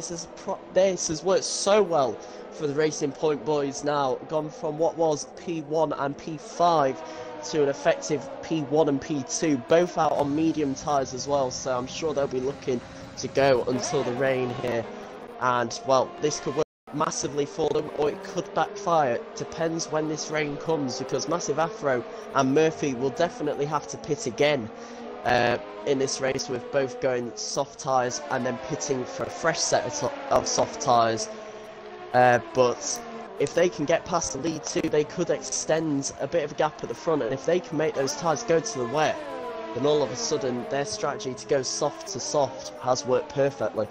this has worked so well for the Racing Point boys now. Gone from what was P1 and P5 to an effective P1 and P2, both out on medium tyres as well. So I'm sure they'll be looking to go until the rain here. And, well, this could work massively for them, or it could backfire. Depends when this rain comes, because Massive Afro and Murphy will definitely have to pit again in this race, with both going soft tyres and then pitting for a fresh set of soft tyres. But if they can get past the lead 2, they could extend a bit of a gap at the front, and if they can make those tyres go to the wet, then all of a sudden their strategy to go soft to soft has worked perfectly.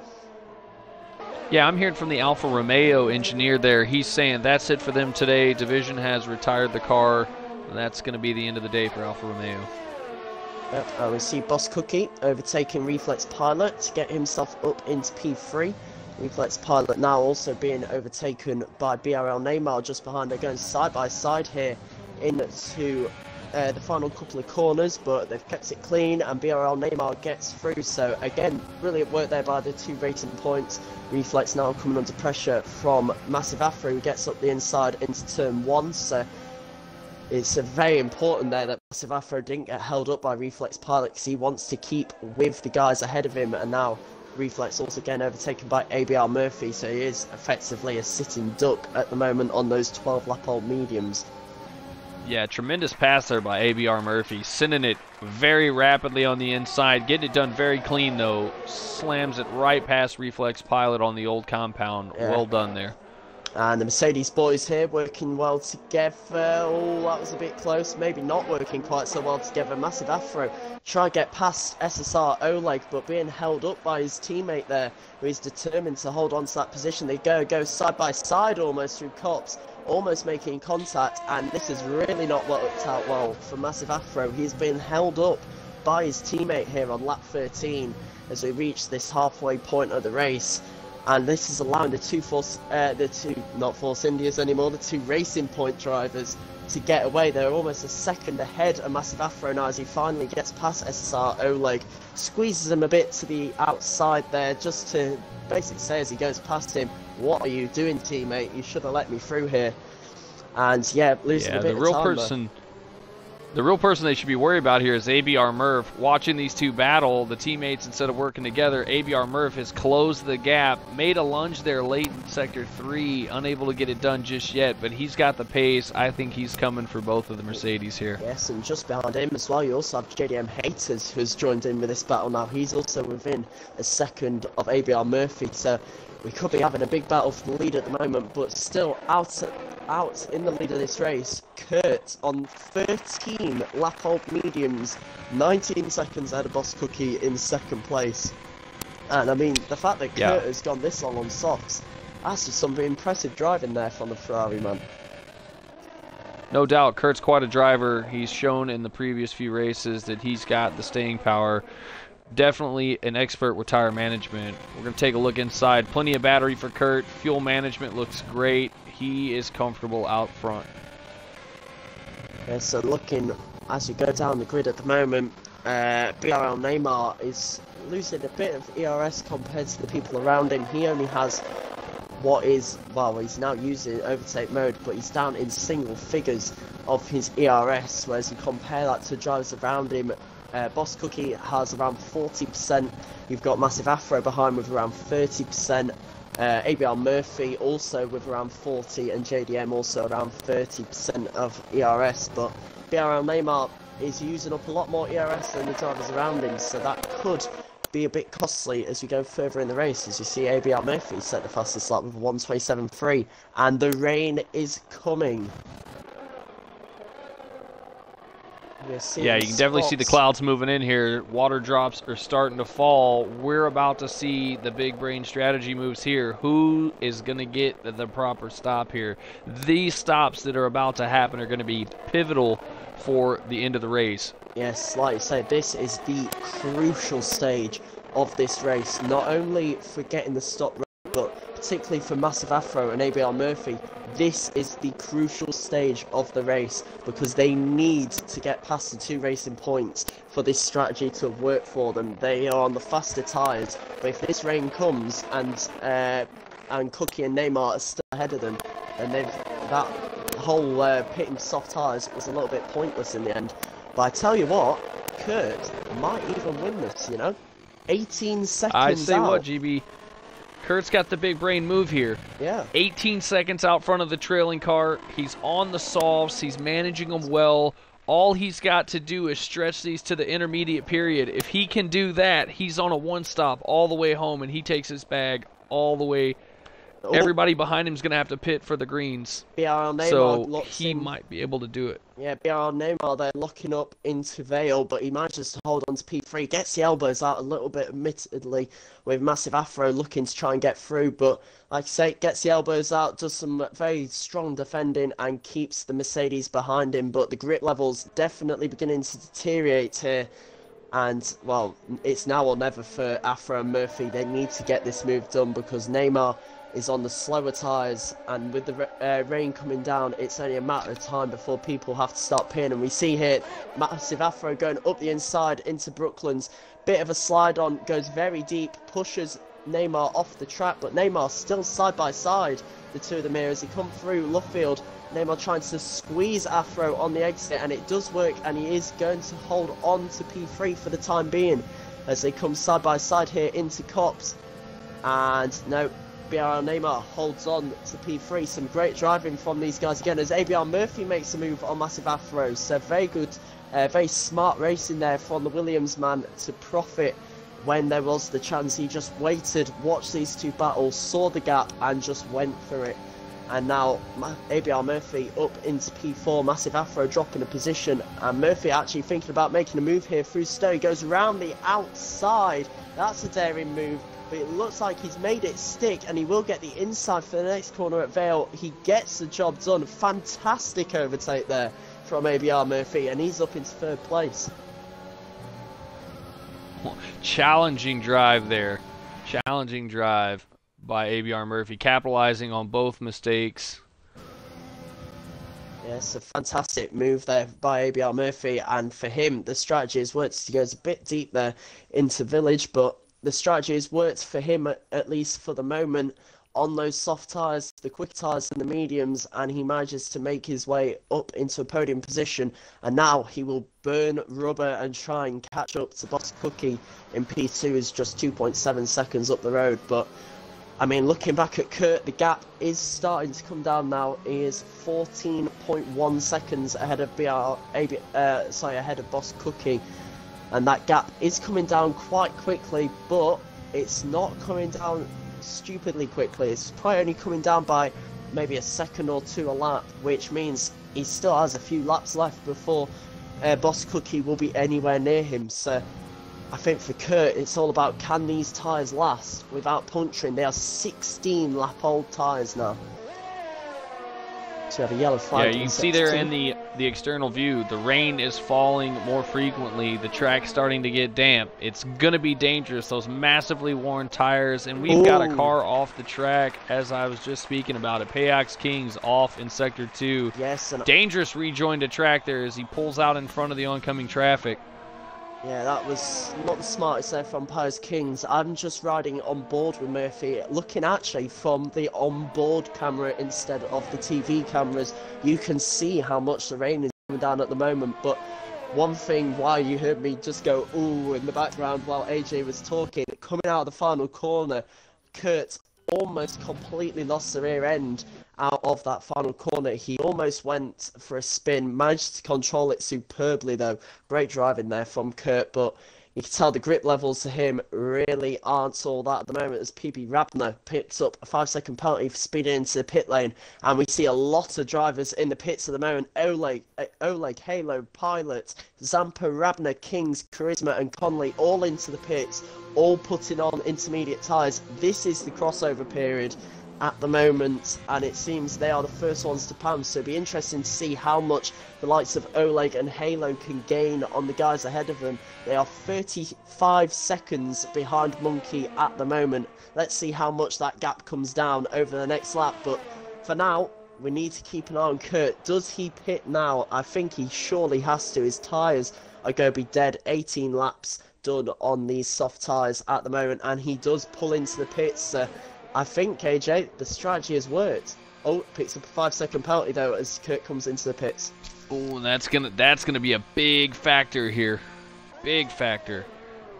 Yeah, I'm hearing from the Alfa Romeo engineer there. He's saying that's it for them today. Division has retired the car, and that's going to be the end of the day for Alfa Romeo. Yep, we see Boss Cookie overtaking Reflex Pilot to get himself up into P3. Reflex Pilot now also being overtaken by BRL Neymar just behind. They're going side by side here into the final couple of corners, but they've kept it clean, and BRL Neymar gets through. So again, brilliant work there by the 2 Racing Points. Reflex now coming under pressure from Massive Afro, who gets up the inside into turn 1. So it's very important there that Massive Afro didn't get held up by Reflex Pilot, because he wants to keep with the guys ahead of him. And now Reflex also again overtaken by ABR Murphy, so he is effectively a sitting duck at the moment on those 12-lap-old mediums. Yeah, tremendous pass there by ABR Murphy, sending it very rapidly on the inside, getting it done very clean though. Slams it right past Reflex Pilot on the old compound. Yeah. Well done there. And the Mercedes boys here working well together. Oh, that was a bit close. Maybe not working quite so well together. Massive Afro try to get past SSR Oleg, but being held up by his teammate there, who is determined to hold on to that position. They go side by side almost through cops, almost making contact, and this has really not worked out well for Massive Afro. He's been held up by his teammate here on lap 13 as we reach this halfway point of the race. And this is allowing the two not Force Indias anymore, the two Racing Point drivers to get away. They're almost a second ahead of Massive Afro now as he finally gets past SSR Oleg, squeezes him a bit to the outside there just to basically say as he goes past him, "What are you doing, teammate? You should have let me through here." And yeah, losing a bit of time. The real person they should be worried about here is ABR Murph. Watching these two battle, the teammates, instead of working together, ABR Murph has closed the gap, made a lunge there late in Sector 3, unable to get it done just yet, but he's got the pace. I think he's coming for both of the Mercedes here. Yes, and just behind him as well, you also have JDM Haters, who's joined in with this battle now. He's also within a second of ABR Murphy, so we could be having a big battle for the lead at the moment, but still out in the lead of this race, Kurt on 13 lap old mediums, 19 seconds ahead of Boss Cookie in second place. And I mean, the fact that Kurt has gone this long on softs, that's just some impressive driving there from the Ferrari man. No doubt, Kurt's quite a driver. He's shown in the previous few races that he's got the staying power. Definitely an expert with tire management. We're going to take a look inside. Plenty of battery for Kurt. Fuel management looks great. He is comfortable out front. Yeah, so looking as we go down the grid at the moment, BRL Neymar is losing a bit of ERS compared to the people around him. He only has what is, well, he's now using overtake mode, but he's down in single figures of his ERS, whereas you compare that to drivers around him. Boss Cookie has around 40%. You've got Massive Afro behind with around 30%. ABR Murphy also with around 40, and JDM also around 30% of ERS. But BRL Neymar is using up a lot more ERS than the drivers around him, so that could be a bit costly as we go further in the race. As you see, ABR Murphy set the fastest lap with 1:27.3, and the rain is coming. Yeah, you can definitely see the clouds moving in here. Water drops are starting to fall. We're about to see the big brain strategy moves here. Who is going to get the proper stop here? These stops that are about to happen are going to be pivotal for the end of the race. Yes, like you said, this is the crucial stage of this race. Not only for getting the stop right, but particularly for Massive Afro and ABR Murphy. This is the crucial stage of the race because they need to get past the two Racing Points for this strategy to work for them. They are on the faster tyres, but if this rain comes and Cookie and Neymar are still ahead of them, and that whole pitting soft tyres was a little bit pointless in the end. But I tell you what, Kurt might even win this, you know? 18 seconds I say out. what, GB? Kurt's got the big brain move here. Yeah. 18 seconds out front of the trailing car. He's on the softs. He's managing them well. All he's got to do is stretch these to the intermediate period. If he can do that, he's on a one stop all the way home, and he takes his bag all the way. Everybody behind him is going to have to pit for the greens. BRL Neymar so he in. might be able to do it. Yeah, BRL Neymar, they're locking up into Vale, but he manages to hold on to P3. Gets the elbows out a little bit, admittedly, with Massive Afro looking to try and get through. But, like I say, gets the elbows out, does some very strong defending, and keeps the Mercedes behind him. But the grip level's definitely beginning to deteriorate here. And, well, it's now or never for Afro and Murphy. They need to get this move done because Neymar is on the slower tyres, and with the rain coming down, it's only a matter of time before people have to start pitting. And we see here Massive Afro going up the inside into Brooklands, bit of a slide on, goes very deep, pushes Neymar off the track, but Neymar still side by side, the two of them here as he come through Luffield. Neymar trying to squeeze Afro on the exit, and it does work, and he is going to hold on to P3 for the time being as they come side by side here into Cops. And no, BRL Neymar holds on to P3. Some great driving from these guys again as ABR Murphy makes a move on Massive Afro. So very good, very smart racing there from the Williams man to profit when there was the chance. He just waited, watched these two battles, saw the gap and just went for it. And now ABR Murphy up into P4, Massive Afro dropping a position, and Murphy actually thinking about making a move here through Stowe. He goes around the outside. That's a daring move, but it looks like he's made it stick, and he will get the inside for the next corner at Vale. He gets the job done. Fantastic overtake there from ABR Murphy, and he's up into third place. Challenging drive there. Challenging drive by ABR Murphy, capitalizing on both mistakes. Yes, a fantastic move there by ABR Murphy, and for him the strategy has worked. He goes a bit deep there into Village, but the strategy has worked for him, at least for the moment, on those soft tyres, the quick tyres and the mediums, and he manages to make his way up into a podium position, and now he will burn rubber and try and catch up to Boss Cookie in P2, is just 2.7 seconds up the road. But I mean, looking back at Kurt, the gap is starting to come down now. He is 14.1 seconds ahead of ahead of Boss Cookie, and that gap is coming down quite quickly, but it's not coming down stupidly quickly. It's probably only coming down by maybe a second or two a lap, which means he still has a few laps left before Boss Cookie will be anywhere near him. So I think for Kurt, it's all about, can these tyres last without puncturing? They are 16 lap old tyres now. So you have a yellow flag. Yeah, you can see there in the external view, the rain is falling more frequently. The track's starting to get damp. It's going to be dangerous, those massively worn tires. And we've got a car off the track, as I was just speaking about it. Payox Kings off in Sector 2. Yes. And dangerous rejoin to track there as he pulls out in front of the oncoming traffic. Yeah, that was not the smartest there from Payox Kings. I'm just riding on board with Murphy, looking actually from the on-board camera instead of the TV cameras. You can see how much the rain is coming down at the moment, but one thing why you heard me just go ooh in the background while AJ was talking, coming out of the final corner, Kurt almost completely lost the rear end out of that final corner. He almost went for a spin, managed to control it superbly though. Great driving there from Kurt, but you can tell the grip levels to him really aren't all that at the moment, as PB Rabner picks up a 5-second penalty for speeding into the pit lane, and we see a lot of drivers in the pits at the moment. Oleg, Halo, Pilot, Zampa, Rabner, Kings, Charisma and Conley all into the pits, all putting on intermediate tyres. This is the crossover period at the moment, and it seems they are the first ones to pound, so it'll be interesting to see how much the likes of Oleg and Halo can gain on the guys ahead of them. They are 35 seconds behind Monkey at the moment. Let's see how much that gap comes down over the next lap, but for now we need to keep an eye on Kurt. Does he pit now? I think he surely has to. His tyres are going to be dead. 18 laps done on these soft tyres at the moment, and he does pull into the pits. I think, AJ, the strategy has worked. Oh, picks up a 5-second penalty though as Kurt comes into the pits. Oh, that's gonna be a big factor here. Big factor.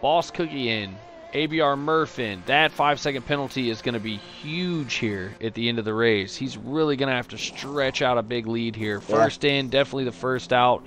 Boss Cookie in. ABR Murph in. That 5-second penalty is gonna be huge here at the end of the race. He's really gonna have to stretch out a big lead here. First in, definitely the first out.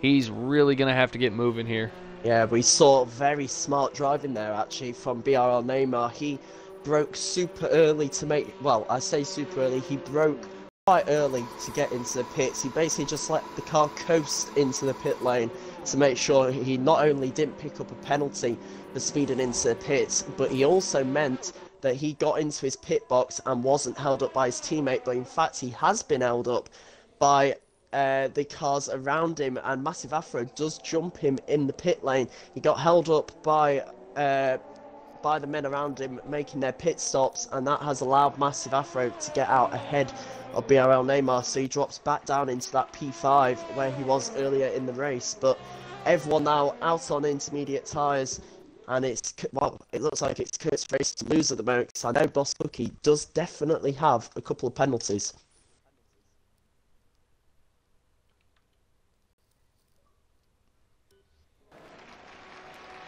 He's really gonna have to get moving here. Yeah, we saw very smart driving there actually from BRL Neymar. He broke super early to make, well, I say super early, he broke quite early to get into the pits. He basically just let the car coast into the pit lane to make sure he not only didn't pick up a penalty for speeding into the pits, but he also meant that he got into his pit box and wasn't held up by his teammate, but in fact he has been held up by the cars around him, and Massive Afro does jump him in the pit lane. He got held up by the men around him making their pit stops, and that has allowed Massive Afro to get out ahead of BRL Neymar, so he drops back down into that P5 where he was earlier in the race. But everyone now out on intermediate tyres, and it's, well, it looks like it's Kurt's race to lose at the moment, because I know Boss Cookie does definitely have a couple of penalties.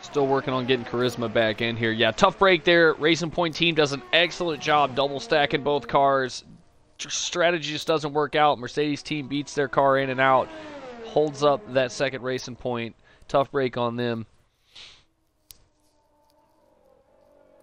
Still working on getting Charisma back in here. Yeah, tough break there. Racing Point team does an excellent job double stacking both cars. Strategy just doesn't work out. Mercedes team beats their car in and out. Holds up that second Racing Point. Tough break on them.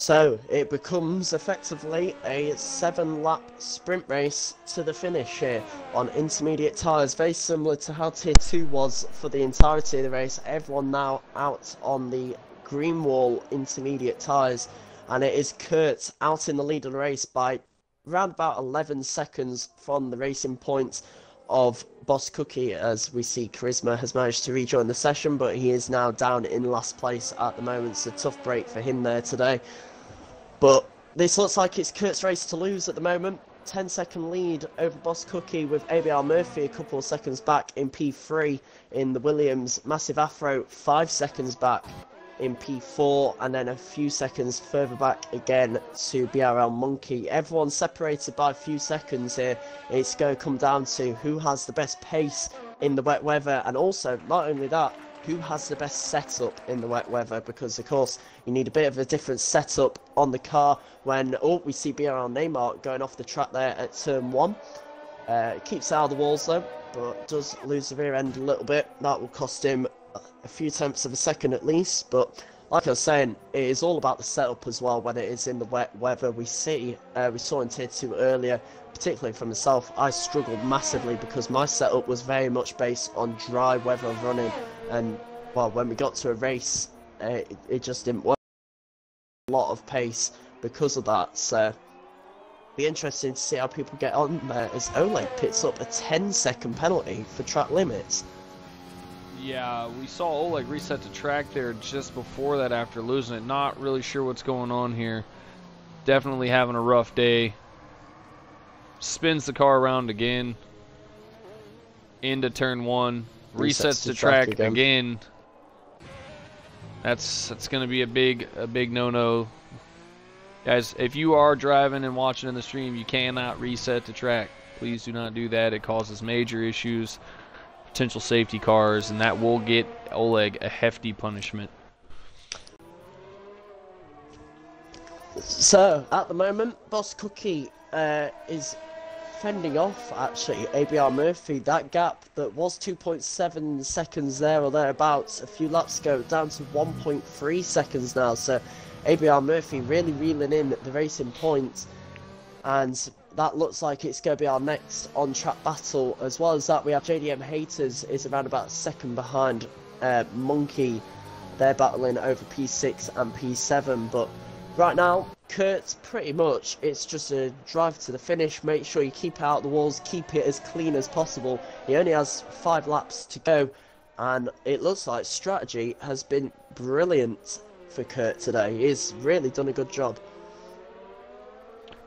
So it becomes effectively a 7-lap sprint race to the finish here on intermediate tyres, very similar to how Tier 2 was for the entirety of the race. Everyone now out on the Greenwall intermediate tyres, and it is Kurt out in the lead of the race by around about 11 seconds from the racing point of Boss Cookie, as we see Charisma has managed to rejoin the session, but he is now down in last place at the moment. It's a tough break for him there today. But this looks like it's Kurt's race to lose at the moment. 10-second lead over Boss Cookie, with ABR Murphy a couple of seconds back in P3 in the Williams. Massive Afro 5 seconds back in P4, and then a few seconds further back again to BRL Monkey. Everyone separated by a few seconds here. It's going to come down to who has the best pace in the wet weather, and also, not only that, who has the best setup in the wet weather, because of course you need a bit of a different setup on the car when, oh, we see BRL Neymar going off the track there at turn 1. Keeps out of the walls though, but does lose the rear end a little bit. That will cost him a few tenths of a second at least, but like I was saying, it is all about the setup as well when it is in the wet weather. We saw in Tier 2 earlier, particularly for myself, I struggled massively because my setup was very much based on dry weather running, and well, when we got to a race, it just didn't work. A lot of pace because of that, so be interesting to see how people get on there as Oleg picks up a 10-second penalty for track limits. Yeah, we saw Oleg reset the track there just before that after losing it. Not really sure what's going on here. Definitely having a rough day. Spins the car around again. Into turn 1. Resets the track again. That's going to be a big no-no. Guys, if you are driving and watching in the stream, you cannot reset the track. Please do not do that. It causes major issues. Potential safety cars, and that will get Oleg a hefty punishment. So at the moment, Boss Cookie is fending off actually ABR Murphy. That gap that was 2.7 seconds there or thereabouts a few laps ago, down to 1.3 seconds now. So ABR Murphy really reeling in the racing point, and that looks like it's going to be our next on-track battle. As well as that, we have JDM Haters is around about a second behind Monkey. They're battling over P6 and P7, but right now, Kurt, pretty much, it's just a drive to the finish. Make sure you keep out the walls, keep it as clean as possible. He only has 5 laps to go, and it looks like strategy has been brilliant for Kurt today. He's really done a good job.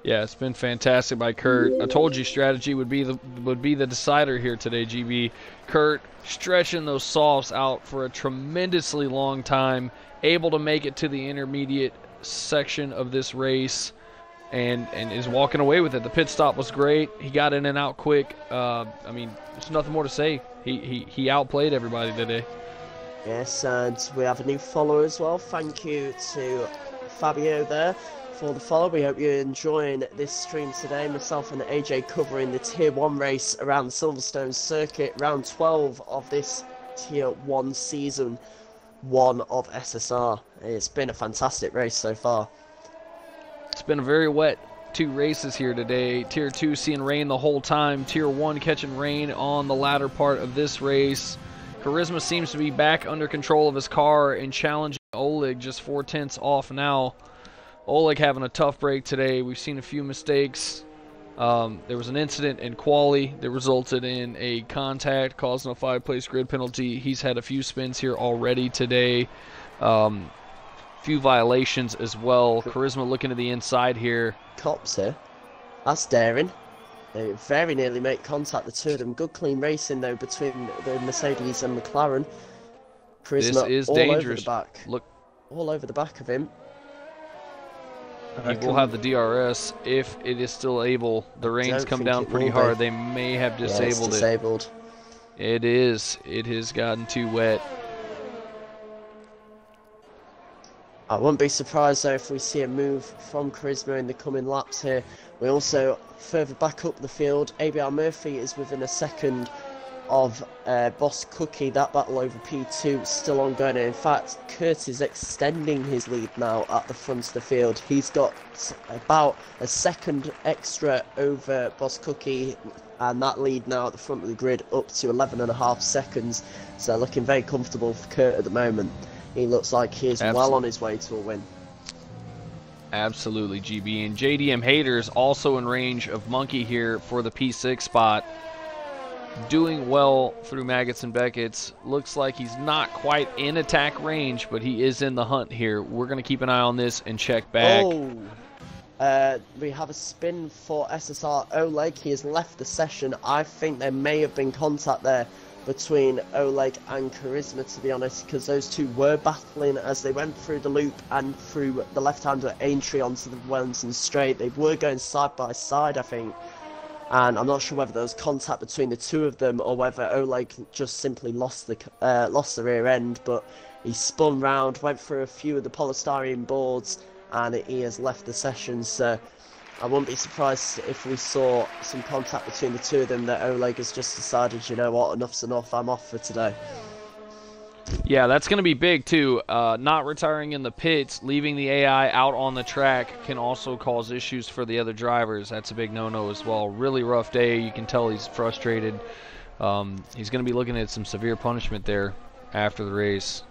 Yeah, it's been fantastic by Kurt. I told you strategy would be the decider here today, GB. Kurt stretching those softs out for a tremendously long time, able to make it to the intermediate section of this race, and is walking away with it. The pit stop was great. He got in and out quick. I mean, there's nothing more to say. He outplayed everybody today. Yes, and we have a new follower as well. Thank you to Fabio there for the follow. We hope you're enjoying this stream today. Myself and AJ covering the Tier 1 race around the Silverstone circuit, round 12 of this Tier 1 season 1 of SSR. It's been a fantastic race so far. It's been a very wet 2 races here today. Tier 2 seeing rain the whole time. Tier 1 catching rain on the latter part of this race. Charisma seems to be back under control of his car and challenging Oleg just 4/10 off now. Oleg having a tough break today. We've seen a few mistakes. There was an incident in quali that resulted in a contact, causing a 5-place grid penalty. He's had a few spins here already today. Few violations as well. Charisma looking to the inside here. Cops here. That's daring. They very nearly make contact, the two of them. Good clean racing though between the Mercedes and McLaren. Charisma this is all dangerous. over the back. Look, all over the back of him. He will have the DRS if it is still able. The rain's come down pretty hard. They may have disabled it's disabled. It is. It has gotten too wet. I wouldn't be surprised though if we see a move from Charisma in the coming laps here. We also, further back up the field, ABR Murphy is within a second of Boss Cookie. That battle over P2 is still ongoing, and in fact Kurt is extending his lead now at the front of the field. He's got about a second extra over Boss Cookie, and that lead now at the front of the grid up to 11.5 seconds, so looking very comfortable for Kurt at the moment. He looks like he is well on his way to a win. Absolutely, GB. And JDM Haters also in range of Monkey here for the P6 spot. Doing well through Maggots and Beckett's. Looks like he's not quite in attack range, but he is in the hunt here. We're going to keep an eye on this and check back. We have a spin for SSR Oleg. He has left the session. I think there may have been contact there between Oleg and Charisma, to be honest, because those two were battling as they went through the loop and through the left-hander entry onto the Wellington Straight. They were going side by side, I think, and I'm not sure whether there was contact between the two of them or whether Oleg just simply lost the rear end, but he spun round, went through a few of the polystyrene boards, and he has left the session. So I wouldn't be surprised if we saw some contact between the two of them, that Oleg has just decided, you know what, enough's enough, I'm off for today. Yeah, that's going to be big too. Not retiring in the pits, leaving the AI out on the track can also cause issues for the other drivers. That's a big no-no as well. Really rough day. You can tell he's frustrated. He's going to be looking at some severe punishment there after the race.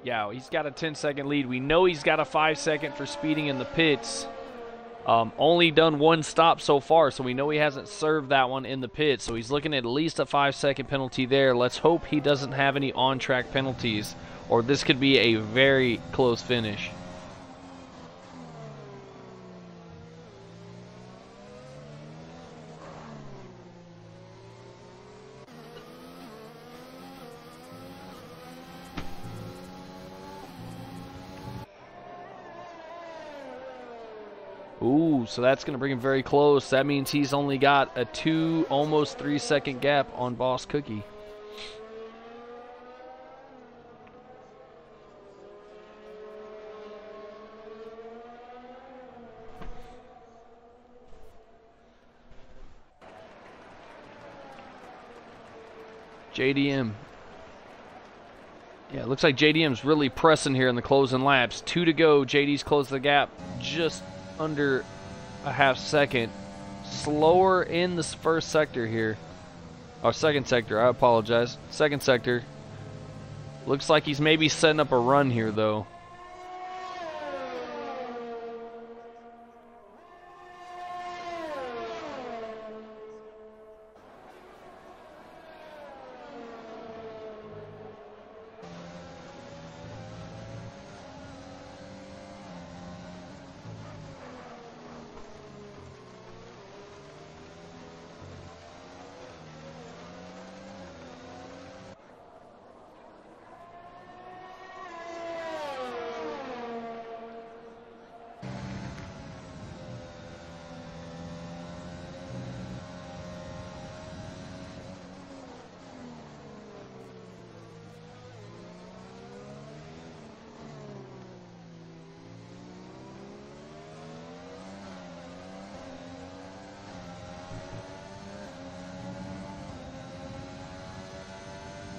Yeah, he's got a 10-second lead. We know he's got a 5-second for speeding in the pits. Only done one stop so far, so we know he hasn't served that one in the pits. So he's looking at least a 5-second penalty there. Let's hope he doesn't have any on-track penalties, or this could be a very close finish. Ooh, so that's going to bring him very close. That means he's only got a 2, almost 3-second gap on Boss Cookie. JDM. Yeah, it looks like JDM's really pressing here in the closing laps. 2 to go. JD's closed the gap just under a half second. Slower in this first sector here. Or second sector, I apologize. Second sector. Looks like he's maybe setting up a run here though.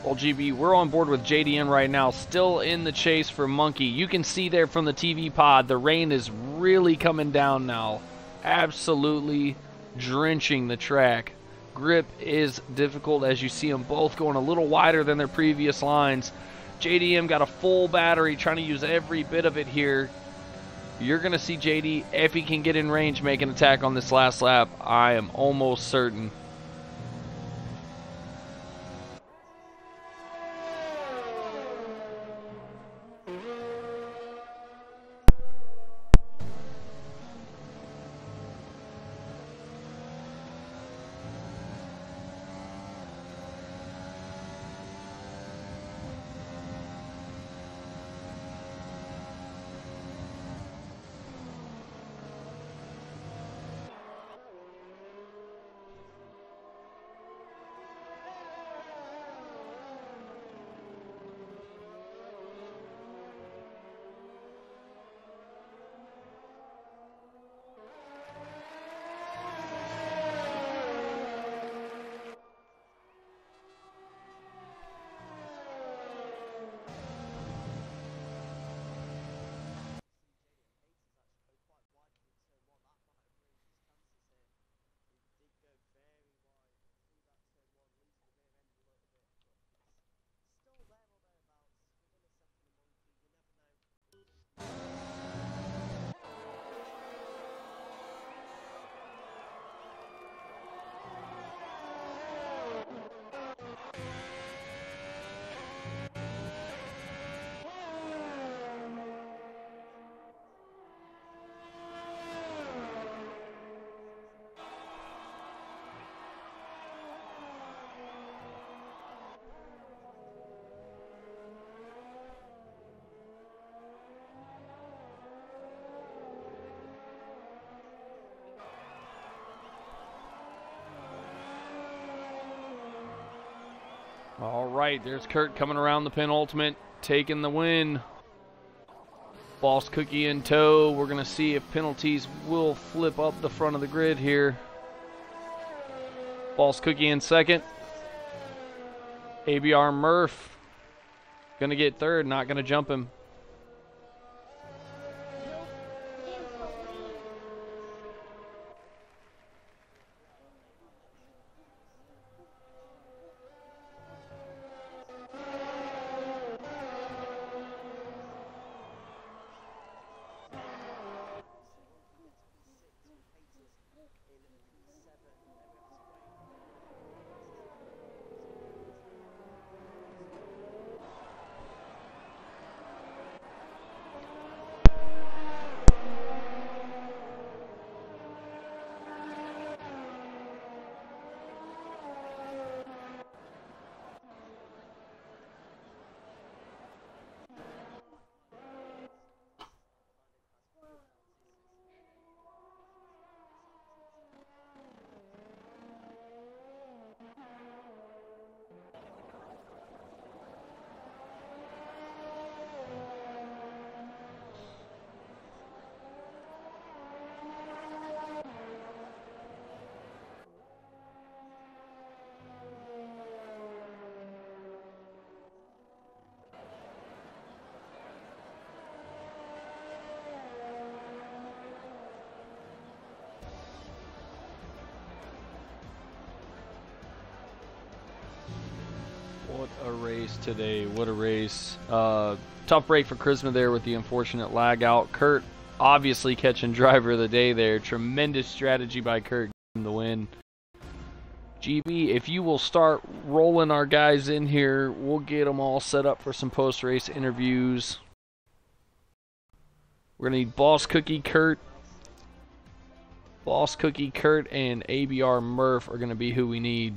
Well, GB, we're on board with JDM right now, still in the chase for Monkey. You can see there from the TV pod, the rain is really coming down now. Absolutely drenching the track. Grip is difficult as you see them both going a little wider than their previous lines. JDM got a full battery, trying to use every bit of it here. You're going to see JD, if he can get in range, make an attack on this last lap. I am almost certain. All right, there's Kurt coming around the penultimate, taking the win. Boss Cookie in tow. We're going to see if penalties will flip up the front of the grid here. Boss Cookie in second. ABR Murph going to get third, not going to jump him. What a race today. What a race. Tough break for Charisma there with the unfortunate lag out. Kurt obviously catching driver of the day there. Tremendous strategy by Kurt getting the win. GB, if you will start rolling our guys in here, we'll get them all set up for some post-race interviews. We're going to need Boss Cookie Kurt. Boss Cookie Kurt and ABR Murph are going to be who we need.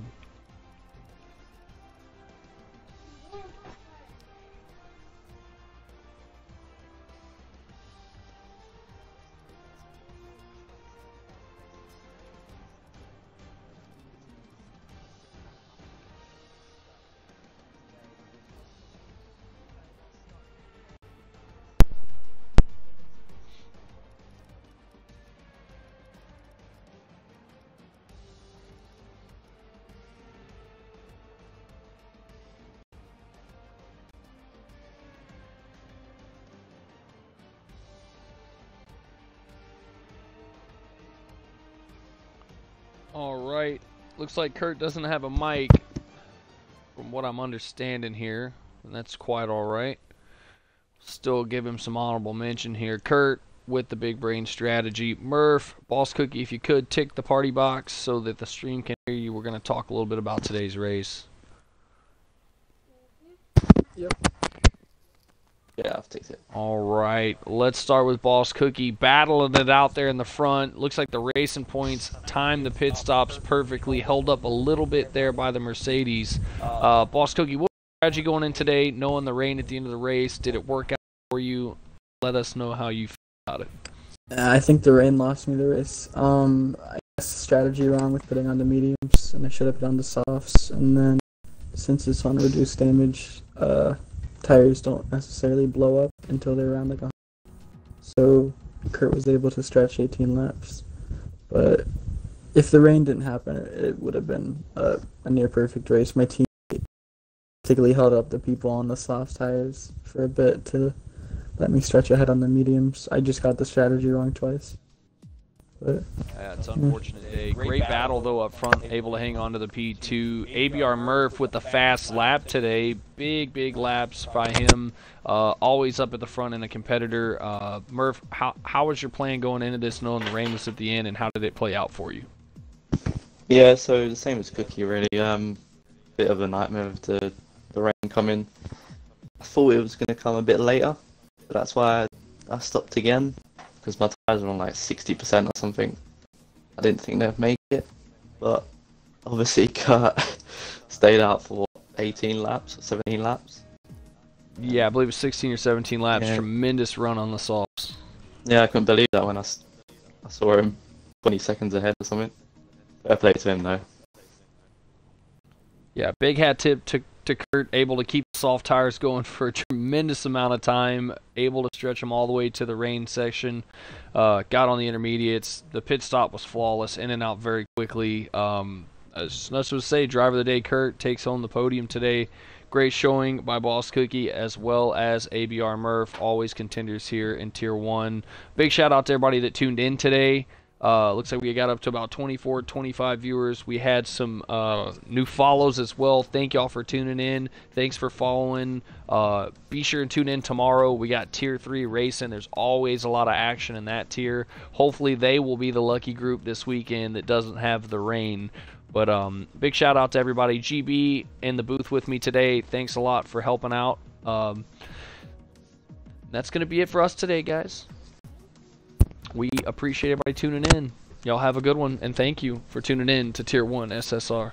Alright, looks like Kurt doesn't have a mic from what I'm understanding here, and that's quite alright. Still give him some honorable mention here. Kurt, with the big brain strategy. Murph, Boss Cookie, if you could tick the party box so that the stream can hear you. We're going to talk a little bit about today's race. Yep. Yeah, I've ticked it. All right, let's start with Boss Cookie battling it out there in the front. Looks like the Racing Points timed the pit stops perfectly, held up a little bit there by the Mercedes. Boss Cookie, what strategy going in today, knowing the rain at the end of the race? Did it work out for you? Let us know how you feel about it. I think the rain lost me the race. I guess strategy wrong with putting on the mediums, and I should have put on the softs. And then, since it's on reduced damage, tires don't necessarily blow up until they're around like 100. So Kurt was able to stretch 18 laps. But if the rain didn't happen, it would have been a near perfect race. My team particularly held up the people on the soft tires for a bit to let me stretch ahead on the mediums. I just got the strategy wrong twice. But yeah, it's an unfortunate day. Great battle, though, up front, able to hang on to the P2. ABR Murph with the fast lap today. Big laps by him. Always up at the front and a competitor. Murph, how was your plan going into this, knowing the rain was at the end, and how did it play out for you? Yeah, so the same as Cookie, really. Bit of a nightmare with the rain coming. I thought it was going to come a bit later, but that's why I stopped again. Because my tires were on like 60% or something. I didn't think they'd make it, but obviously Kurt stayed out for 18 laps, 17 laps. Yeah, I believe it was 16 or 17 laps. Yeah. Tremendous run on the softs. Yeah, I couldn't believe that when I saw him 20 seconds ahead or something. Fair play to him though. Yeah, big hat tip to Kurt, able to keep the soft tires going for a tremendous amount of time, able to stretch them all the way to the rain section, got on the intermediates. The pit stop was flawless, in and out very quickly. As much as say, driver of the day Kurt takes home the podium today. Great showing by Boss Cookie as well as ABR Murph, always contenders here in Tier 1. Big shout out to everybody that tuned in today. Looks like we got up to about 24, 25 viewers. We had some new follows as well. Thank y'all for tuning in. Thanks for following. Be sure and tune in tomorrow. We got Tier 3 racing. There's always a lot of action in that tier. Hopefully they will be the lucky group this weekend that doesn't have the rain. But big shout out to everybody. GB in the booth with me today. Thanks a lot for helping out. That's going to be it for us today, guys. We appreciate everybody tuning in. Y'all have a good one, and thank you for tuning in to Tier 1 SSR.